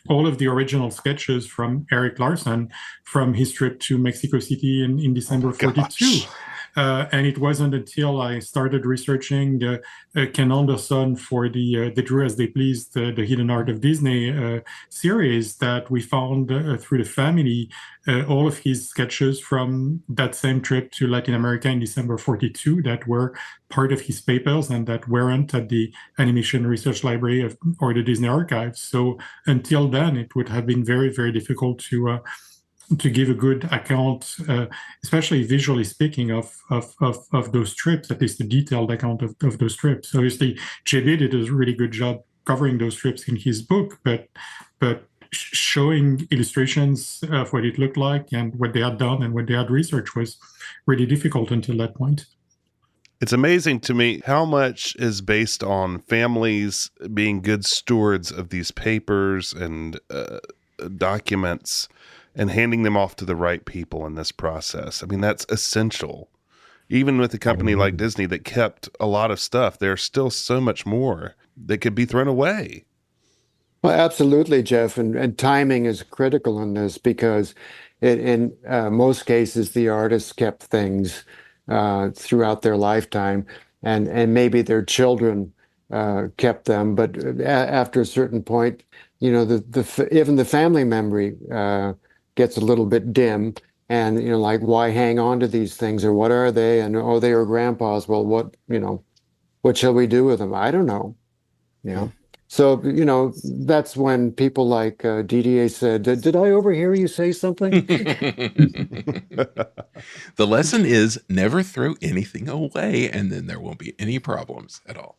all of the original sketches from Eric Larson from his trip to Mexico City in December 42. And it wasn't until I started researching Ken Anderson for the Drew as They Pleased, the Hidden Art of Disney series, that we found through the family all of his sketches from that same trip to Latin America in December 42 that were part of his papers and that weren't at the Animation Research Library or the Disney Archives. So until then, it would have been very, very difficult to give a good account, especially visually speaking, of those trips, at least a detailed account of those trips. Obviously, JB did a really good job covering those trips in his book, but showing illustrations of what it looked like and what they had done and what they had researched was really difficult until that point. It's amazing to me how much is based on families being good stewards of these papers and documents and handing them off to the right people in this process. I mean, that's essential. Even with a company like Disney that kept a lot of stuff, there's still so much more that could be thrown away. Well, absolutely, Jeff, and timing is critical in this because in most cases the artists kept things throughout their lifetime, and maybe their children kept them, but after a certain point, even the family memory gets a little bit dim, and like, why hang on to these things, or what are they? And oh, they were grandpa's. Well, what shall we do with them? I don't know. So, that's when people like Didier said, did I overhear you say something? The lesson is never throw anything away, and then there won't be any problems at all.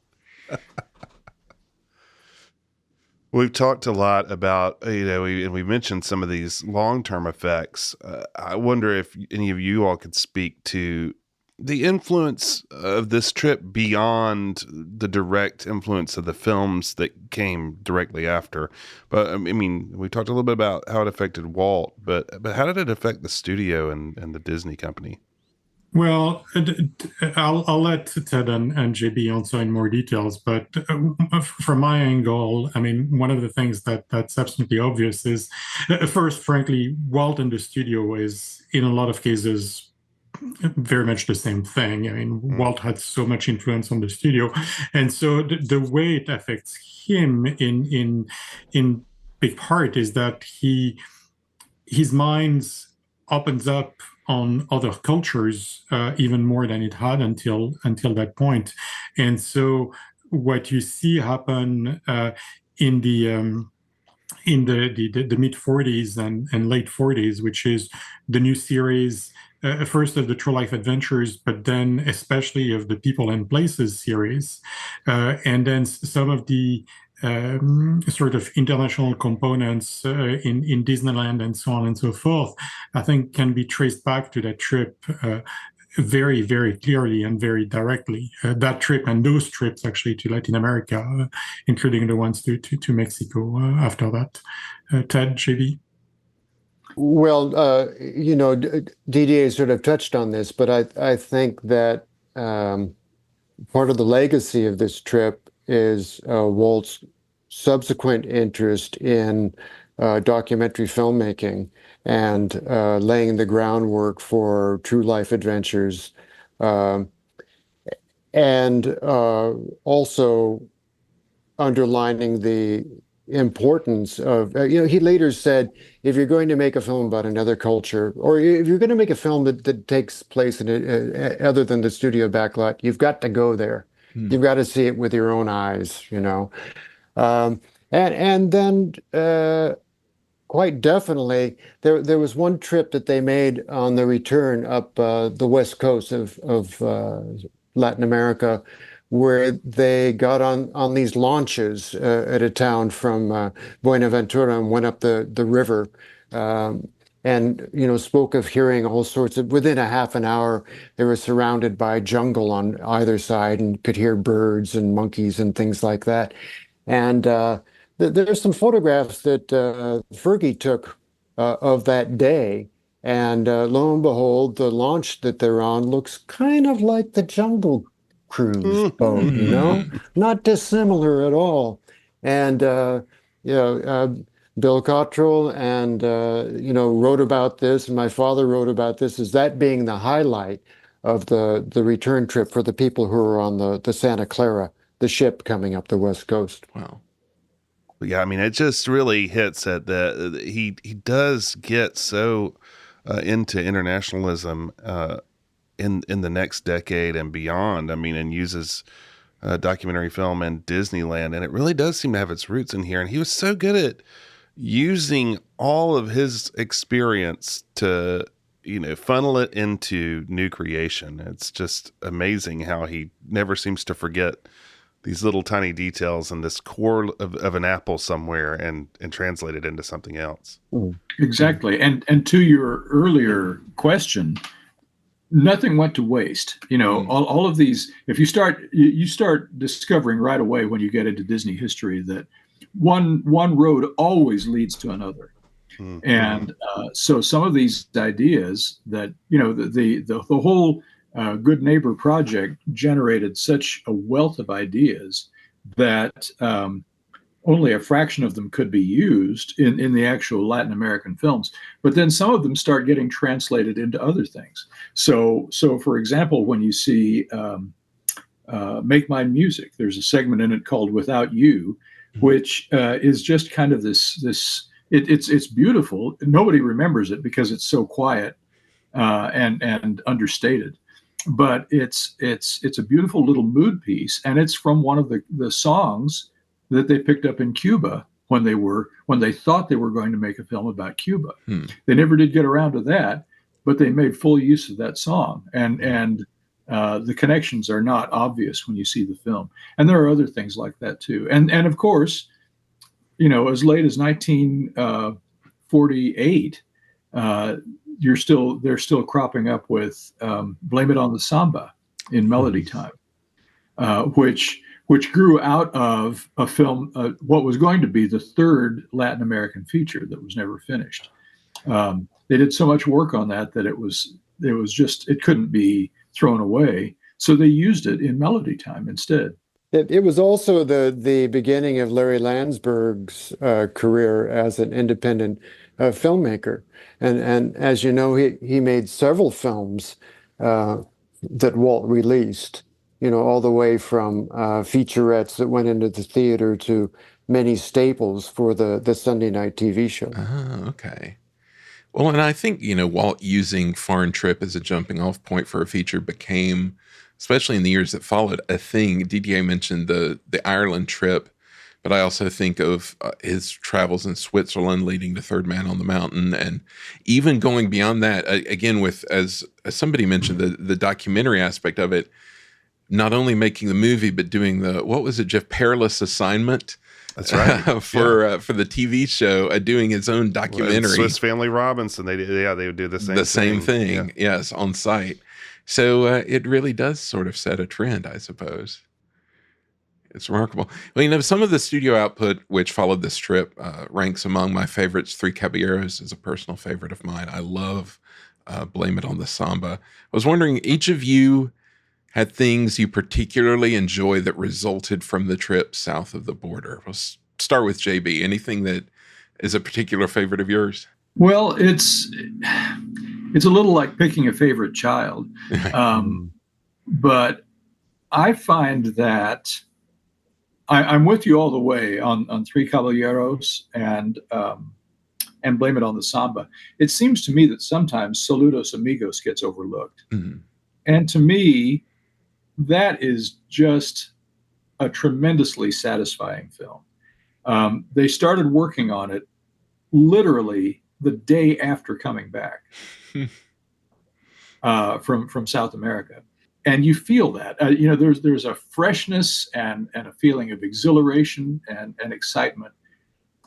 We've talked a lot about, and we mentioned some of these long-term effects. I wonder if any of you all could speak to the influence of this trip beyond the direct influence of the films that came directly after. But I mean, we talked a little bit about how it affected Walt, but how did it affect the studio and the Disney company? Well, I'll let Ted and JB answer in more details, but from my angle, I mean, one of the things that's absolutely obvious is, first, frankly, Walt and the studio is, in a lot of cases, very much the same thing. I mean, Walt had so much influence on the studio, and so the way it affects him in big part is that his mind opens up on other cultures even more than it had until that point. And so what you see happen in the mid 40s and late 40s, which is the new series, first of the True Life Adventures, but then especially of the People and Places series, and then some of the sort of international components in Disneyland and so on and so forth, I think can be traced back to that trip very, very clearly and very directly. That trip and those trips actually to Latin America, including the ones to Mexico after that. Ted, JB? Well, Didier sort of touched on this, but I think that part of the legacy of this trip is Walt's subsequent interest in documentary filmmaking and laying the groundwork for true life adventures. Um, and also underlining the importance of, he later said, if you're going to make a film about another culture, or if you're going to make a film that takes place in other than the studio backlot, you've got to go there. You've got to see it with your own eyes, Um, and then quite definitely, there was one trip that they made on the return up the west coast of Latin America, where they got on these launches at a town from Buenaventura and went up the river, and spoke of hearing all sorts of. Within a half an hour, they were surrounded by jungle on either side and could hear birds and monkeys and things like that. And there's some photographs that Fergie took of that day. And lo and behold, the launch that they're on looks kind of like the Jungle Cruise boat, not dissimilar at all. And, Bill Cottrell and, wrote about this, and my father wrote about this, as that being the highlight of the return trip for the people who were on the Santa Clara, the ship coming up the West Coast. Wow. Yeah, I mean, it just really hits at that he does get so into internationalism in the next decade and beyond. I mean, and uses documentary film and Disneyland, and it really does seem to have its roots in here. And he was so good at using all of his experience to funnel it into new creation. It's just amazing how he never seems to forget these little tiny details and this core of an apple somewhere and translate it into something else. Exactly. And to your earlier question, nothing went to waste. All of these, if you start discovering right away when you get into Disney history that one road always leads to another. And so some of these ideas that, the whole Good Neighbor Project generated such a wealth of ideas that only a fraction of them could be used in the actual Latin American films. But then some of them start getting translated into other things. So for example, when you see Make Mine Music, there's a segment in it called Without You, which is just kind of it's beautiful. Nobody remembers it because it's so quiet and understated. But it's a beautiful little mood piece, and it's from one of the songs that they picked up in Cuba when they thought they were going to make a film about Cuba. They never did get around to that, but they made full use of that song, and the connections are not obvious when you see the film. And there are other things like that too. And of course, as late as 1948. They're still cropping up with Blame It on the Samba in Melody Time, which grew out of a film, what was going to be the third Latin American feature that was never finished. They did so much work on that it couldn't be thrown away. So they used it in Melody Time instead. It was also the beginning of Larry Landsberg's career as an independent filmmaker. And as you know, he made several films that Walt released, all the way from featurettes that went into the theater to many staples for the Sunday night TV show. Oh, okay. Well, and I think, Walt using Foreign Trip as a jumping off point for a feature became, especially in the years that followed, a thing. Didier mentioned the Ireland trip, but I also think of his travels in Switzerland leading to Third Man on the Mountain, and even going beyond that, again, with, as somebody mentioned, the documentary aspect of it, not only making the movie, but doing what was it, Jeff, Perilous Assignment? That's right. For the TV show, doing his own documentary. Well, Swiss Family Robinson, they would do the same thing. Yes, on site. So it really does sort of set a trend, I suppose. It's remarkable. Well, some of the studio output which followed this trip ranks among my favorites. Three Caballeros is a personal favorite of mine. I love Blame It on the Samba. I was wondering, each of you had things you particularly enjoy that resulted from the trip south of the border. We'll start with JB. Anything that is a particular favorite of yours? Well, it's a little like picking a favorite child, but I find that I'm with you all the way on Three Caballeros and Blame It on the Samba. It seems to me that sometimes Saludos Amigos gets overlooked. Mm-hmm. And to me, that is just a tremendously satisfying film. They started working on it literally the day after coming back from South America. And you feel that, there's a freshness and a feeling of exhilaration and excitement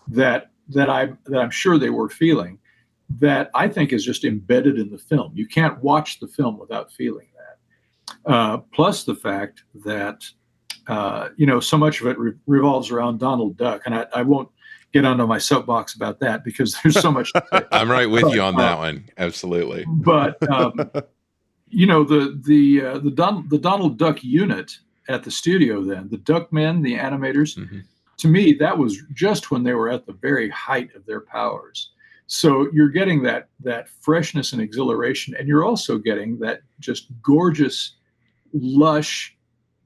that I'm sure they were feeling, that I think is just embedded in the film. You can't watch the film without feeling that. Plus the fact that so much of it revolves around Donald Duck, and I won't get onto my soapbox about that because there's so much to say. I'm right with you on that one. Absolutely. But the Donald Duck unit at the studio, then the Duckmen, the animators, to me, that was just when they were at the very height of their powers. So you're getting that freshness and exhilaration, and you're also getting that just gorgeous, lush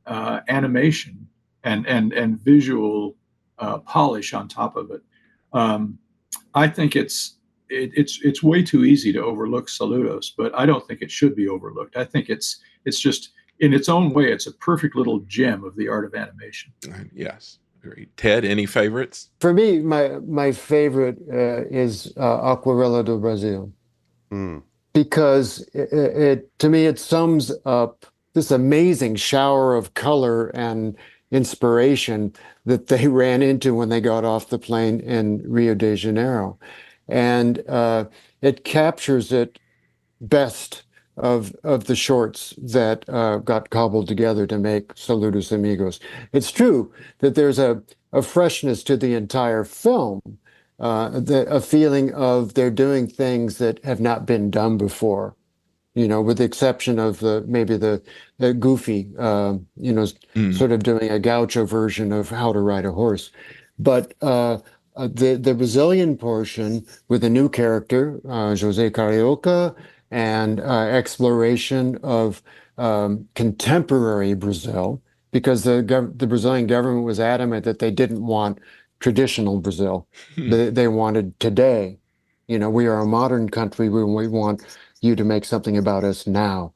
animation and visual polish on top of it. I think it's way too easy to overlook Saludos, but I don't think it should be overlooked. I think it's just, in its own way, it's a perfect little gem of the art of animation. Yes. Great. Ted, any favorites? For me, my favorite is Aquarela do Brasil, because to me it sums up this amazing shower of color and inspiration that they ran into when they got off the plane in Rio de Janeiro, and it captures it best of the shorts that got cobbled together to make Saludos Amigos. It's true that there's a freshness to the entire film, a feeling of they're doing things that have not been done before, with the exception of maybe the Goofy, sort of doing a gaucho version of How to Ride a Horse. But the Brazilian portion with a new character, Jose Carioca, and exploration of contemporary Brazil, because the Brazilian government was adamant that they didn't want traditional Brazil. They wanted today. We are a modern country. We want you to make something about us now.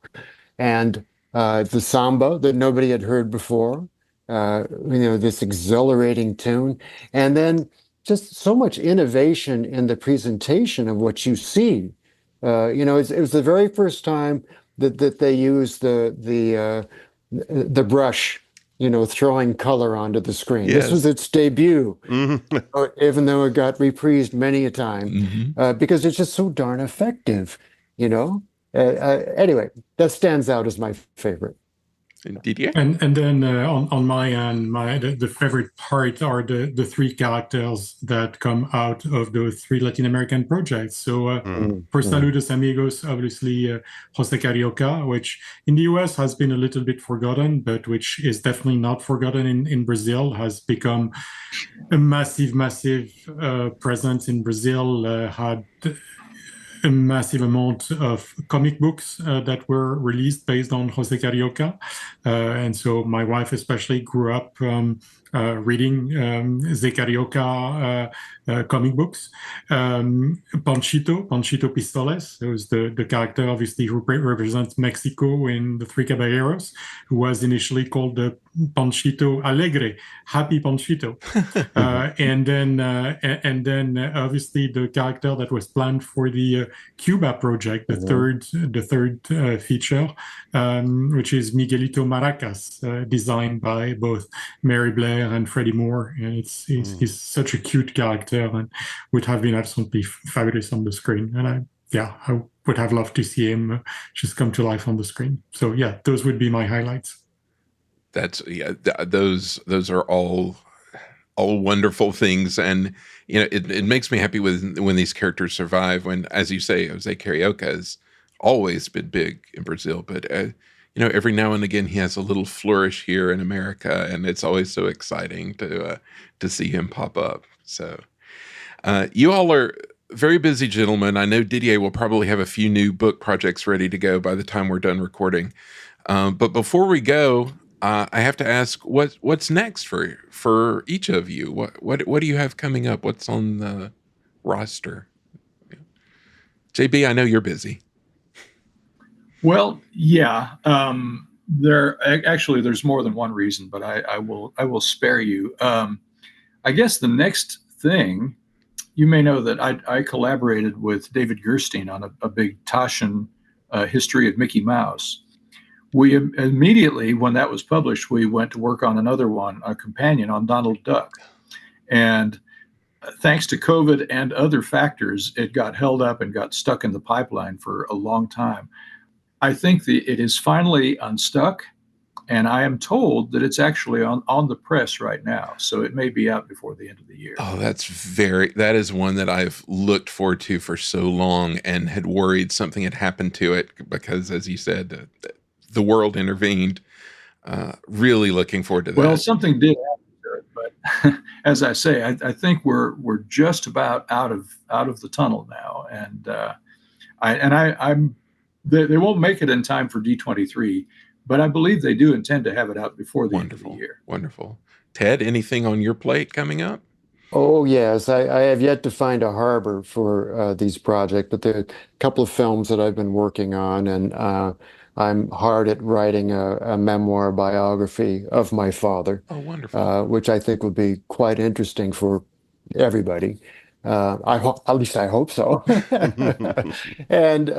And the samba that nobody had heard before, this exhilarating tune, and then just so much innovation in the presentation of what you see. It was the very first time that they used the brush, throwing color onto the screen. Yes. This was its debut, even though it got reprised many a time, because it's just so darn effective. Anyway, that stands out as my favorite. Didier? And then on my end, the favorite part are the three characters that come out of those three Latin American projects. So for Saludos Amigos, obviously Jose Carioca, which in the US has been a little bit forgotten, but which is definitely not forgotten in Brazil, has become a massive presence in Brazil, had a massive amount of comic books that were released based on Jose Carioca. And so my wife especially grew up reading Zé Carioca comic books. Panchito Pistoles, who was the character obviously who represents Mexico in the Three Caballeros, who was initially called the Panchito Alegre, Happy Panchito. And then obviously the character that was planned for the Cuba project, the third feature, which is Miguelito Maracas, designed by both Mary Blair and Freddie Moore. And he's such a cute character and would have been absolutely fabulous on the screen. And I would have loved to see him just come to life on the screen. So yeah, those would be my highlights. Those are all wonderful things, and it makes me happy when these characters survive. When, as you say, Jose Carioca has always been big in Brazil, but every now and again he has a little flourish here in America, and it's always so exciting to see him pop up. So You all are very busy gentlemen. I know Didier will probably have a few new book projects ready to go by the time we're done recording. But before we go, I have to ask what's next for each of you. What do you have coming up? What's on the roster? JB, I know you're busy. Well, yeah. There's more than one reason, but I will spare you. I guess the next thing, you may know that I collaborated with David Gerstein on a big Taschen history of Mickey Mouse. We immediately, when that was published, we went to work on another one, a companion on Donald Duck. And thanks to COVID and other factors, it got held up and got stuck in the pipeline for a long time. I think it is finally unstuck, and I am told that it's actually on the press right now. So it may be out before the end of the year. Oh, that is one that I've looked forward to for so long and had worried something had happened to it because, as you said, the world intervened. Really looking forward to that. Well, something did happen to it, but as I say, I think we're just about out of the tunnel now, and they won't make it in time for D23, but I believe they do intend to have it out before the end of the year. Wonderful. Ted, anything on your plate coming up? Oh, yes. I have yet to find a harbor for these projects, but there are a couple of films that I've been working on, and I'm hard at writing a memoir biography of my father. Oh, wonderful. Which I think would be quite interesting for everybody. At least I hope so. And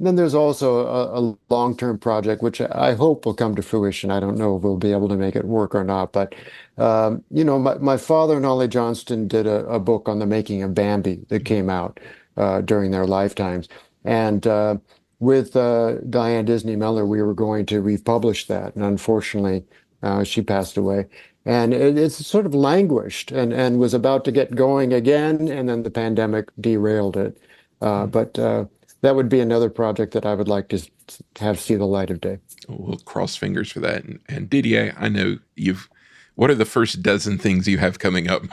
then there's also a long-term project, which I hope will come to fruition. I don't know if we'll be able to make it work or not, but my father and Ollie Johnston did a book on the making of Bambi that came out during their lifetimes. And with Diane Disney Miller, we were going to republish that. And unfortunately, she passed away. And it's sort of languished and was about to get going again, and then the pandemic derailed it. But that would be another project that I would like to have see the light of day. We'll cross fingers for that. And Didier, I know what are the first dozen things you have coming up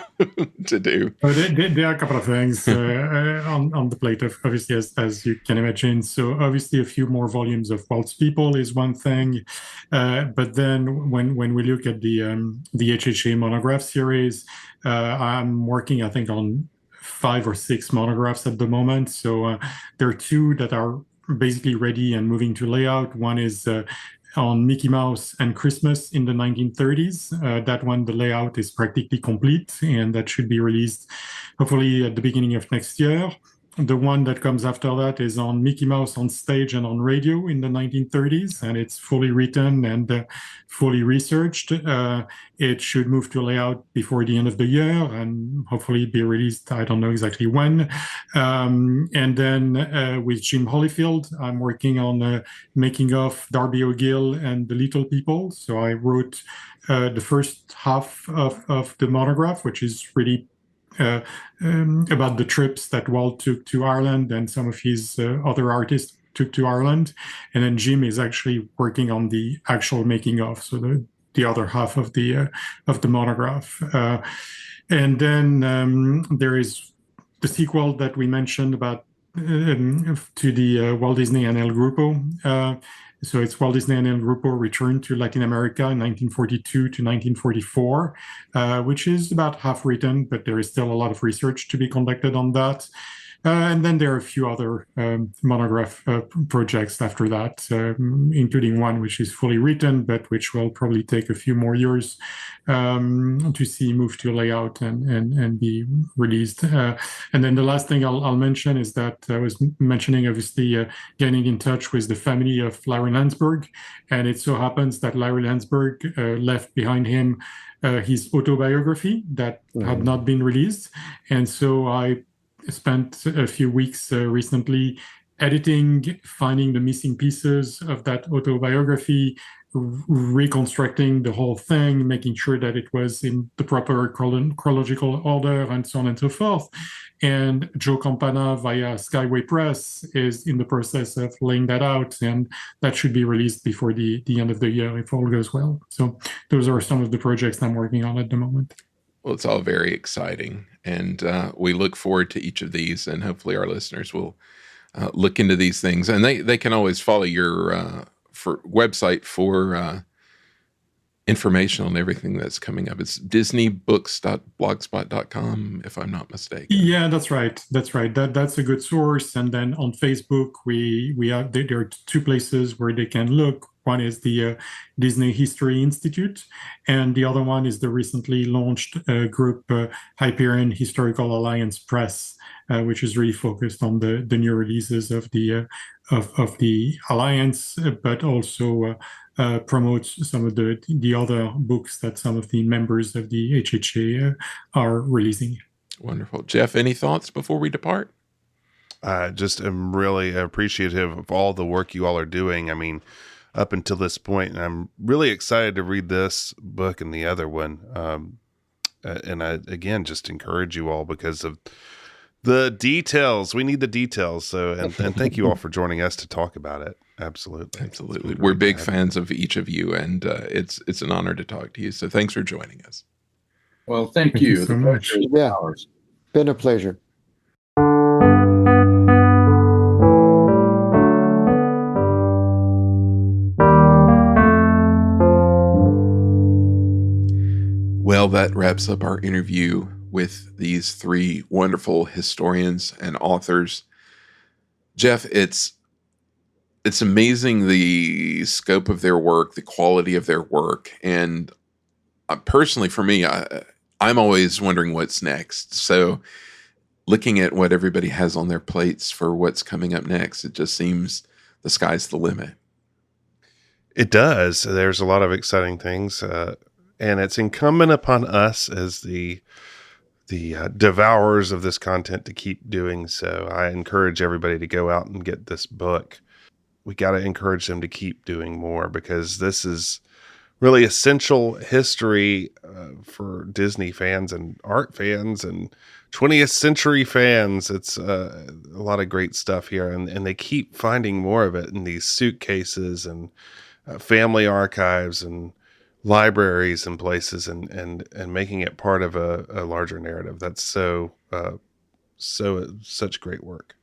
to do? There are a couple of things on the plate, obviously, as you can imagine. So obviously a few more volumes of Walt's People is one thing. But then when we look at the HHA monograph series, I'm working, I think, on 5 or 6 monographs at the moment. So there are 2 that are basically ready and moving to layout. One is on Mickey Mouse and Christmas in the 1930s. That one, the layout is practically complete, and that should be released hopefully at the beginning of next year. The one that comes after that is on Mickey Mouse on stage and on radio in the 1930s, and it's fully written and fully researched. It should move to layout before the end of the year and hopefully be released, I don't know exactly when. And then with Jim Holyfield, I'm working on making of Darby O'Gill and the Little People. So I wrote the first half of the monograph, which is really about the trips that Walt took to Ireland and some of his other artists took to Ireland. And then Jim is actually working on the actual making of, so the other half of the monograph. And then there is the sequel that we mentioned about to the Walt Disney El Grupo. So it's Walt Disney El Grupo returned to Latin America in 1942 to 1944, which is about half written, but there is still a lot of research to be conducted on that. And then there are a few other monograph projects after that, including one which is fully written, but which will probably take a few more years to see move to layout and be released. And then the last thing I'll mention is that I was mentioning, obviously, getting in touch with the family of Larry Landsberg. And it so happens that Larry Landsberg left behind him his autobiography that had not been released. And so I spent a few weeks recently editing, finding the missing pieces of that autobiography, reconstructing the whole thing, making sure that it was in the proper chronological order, and so on and so forth. And Joe Campana via Skyway Press is in the process of laying that out, and that should be released before the end of the year if all goes well. So those are some of the projects I'm working on at the moment. Well, it's all very exciting, and we look forward to each of these, and hopefully our listeners will look into these things, and they can always follow your for website for information on everything that's coming up. It's disneybooks.blogspot.com, if I'm not mistaken. Yeah, that's right. That's a good source. And then on Facebook, we have there are two places where they can look. One is the Disney History Institute, and the other one is the recently launched group Hyperion Historical Alliance Press, which is really focused on the new releases of the alliance, but also promotes some of the other books that some of the members of the HHA are releasing. Wonderful. Jeff, any thoughts before we depart? I just am really appreciative of all the work you all are doing. I mean, up until this point, and I'm really excited to read this book and the other one. And I, again, just encourage you all because of the details. We need the details. So, and thank you all for joining us to talk about it. Absolutely. We're big fans of each of you, and it's an honor to talk to you. So thanks for joining us. Well, thank you so much. Yeah, been a pleasure. Well, that wraps up our interview with these three wonderful historians and authors. Jeff, it's amazing the scope of their work, the quality of their work, and personally, for me, I'm always wondering what's next. So, looking at what everybody has on their plates for what's coming up next, it just seems the sky's the limit. It does. There's a lot of exciting things. And it's incumbent upon us as the devourers of this content to keep doing so. I encourage everybody to go out and get this book. We got to encourage them to keep doing more because this is really essential history for Disney fans and art fans and 20th century fans. It's a lot of great stuff here, and they keep finding more of it in these suitcases and family archives and libraries and places and making it part of a larger narrative. That's such great work.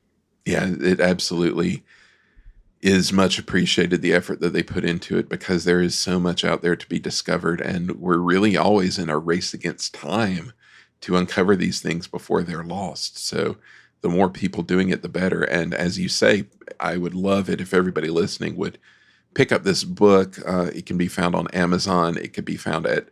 Yeah, it absolutely is much appreciated, the effort that they put into it, because there is so much out there to be discovered, and we're really always in a race against time to uncover these things before they're lost. So the more people doing it, the better. And as you say, I would love it if everybody listening would pick up this book. It can be found on Amazon. It could be found at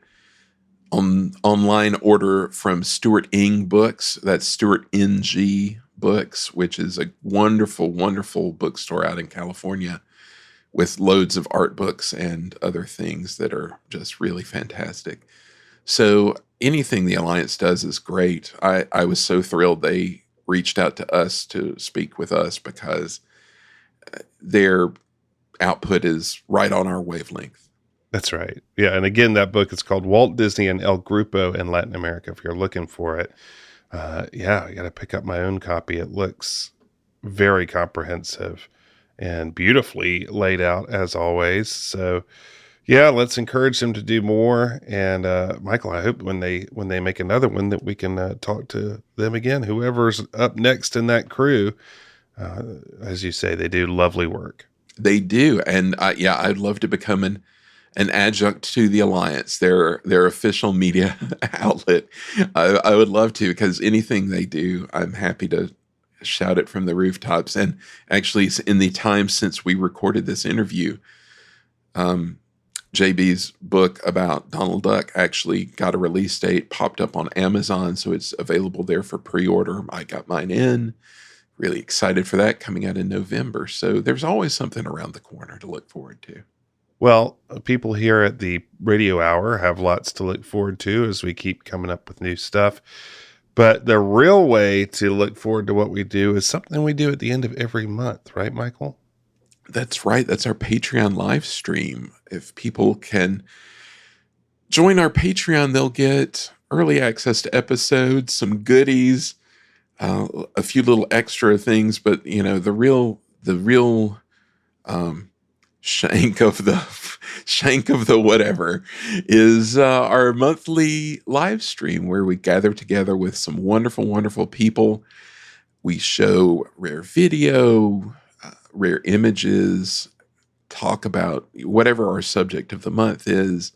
online order from Stuart Ng Books. That's Stuart NG Books, which is a wonderful, wonderful bookstore out in California with loads of art books and other things that are just really fantastic. So anything the Alliance does is great. I was so thrilled they reached out to us to speak with us because their output is right on our wavelength. That's right. Yeah. And again, that book is called Walt Disney and El Grupo in Latin America. If you're looking for it, I got to pick up my own copy. It looks very comprehensive and beautifully laid out as always. So yeah, let's encourage them to do more. And Michael, I hope when they make another one that we can talk to them again, whoever's up next in that crew. As you say, they do lovely work. They do. And I'd love to become an adjunct to the Alliance, their official media outlet. I would love to, because anything they do, I'm happy to shout it from the rooftops. And actually, in the time since we recorded this interview, JB's book about Donald Duck actually got a release date, popped up on Amazon, so it's available there for pre-order. I got mine in. Really excited for that, coming out in November. So there's always something around the corner to look forward to. Well, people here at the Radio Hour have lots to look forward to as we keep coming up with new stuff. But the real way to look forward to what we do is something we do at the end of every month, right, Michael? That's right. That's our Patreon live stream. If people can join our Patreon, they'll get early access to episodes, some goodies, a few little extra things, but the real Shank of the whatever is our monthly live stream where we gather together with some wonderful, wonderful people. We show rare video, rare images, talk about whatever our subject of the month is,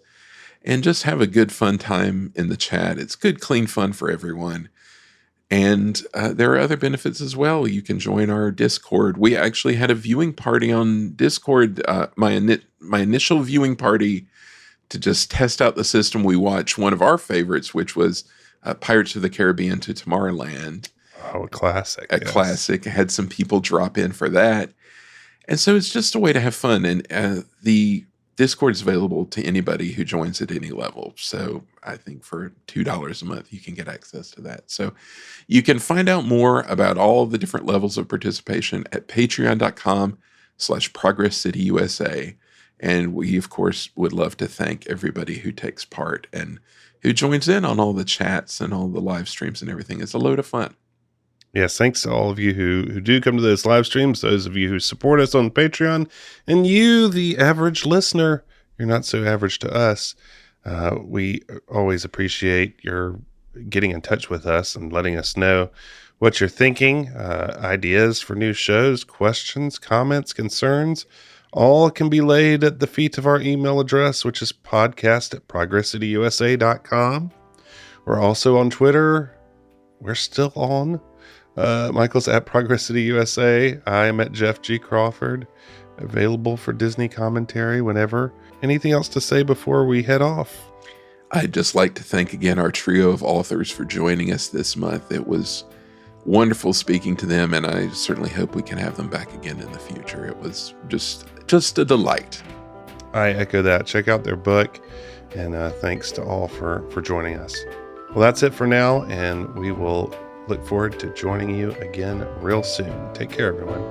and just have a good fun time in the chat. It's good, clean fun for everyone. And there are other benefits as well. You can join our Discord. We actually had a viewing party on Discord. My initial viewing party to just test out the system. We watched one of our favorites, which was Pirates of the Caribbean to Tomorrowland. Oh, a classic. A classic. Had some people drop in for that. And so it's just a way to have fun. And the Discord is available to anybody who joins at any level. So I think for $2 a month, you can get access to that. So you can find out more about all the different levels of participation at patreon.com/Progress City USA. And we, of course, would love to thank everybody who takes part and who joins in on all the chats and all the live streams and everything. It's a load of fun. Yes, thanks to all of you who do come to those live streams, those of you who support us on Patreon, and you, the average listener, you're not so average to us. We always appreciate your getting in touch with us and letting us know what you're thinking, ideas for new shows, questions, comments, concerns. All can be laid at the feet of our email address, which is podcast@progresscityusa.com. We're also on Twitter. We're still on. Michael's at Progress City USA. I am at Jeff G. Crawford. Available for Disney commentary whenever. Anything else to say before we head off? I'd just like to thank again our trio of authors for joining us this month. It was wonderful speaking to them, and I certainly hope we can have them back again in the future. It was just a delight. I echo that. Check out their book, and thanks to all for joining us. Well, that's it for now, and we will look forward to joining you again real soon. Take care, everyone.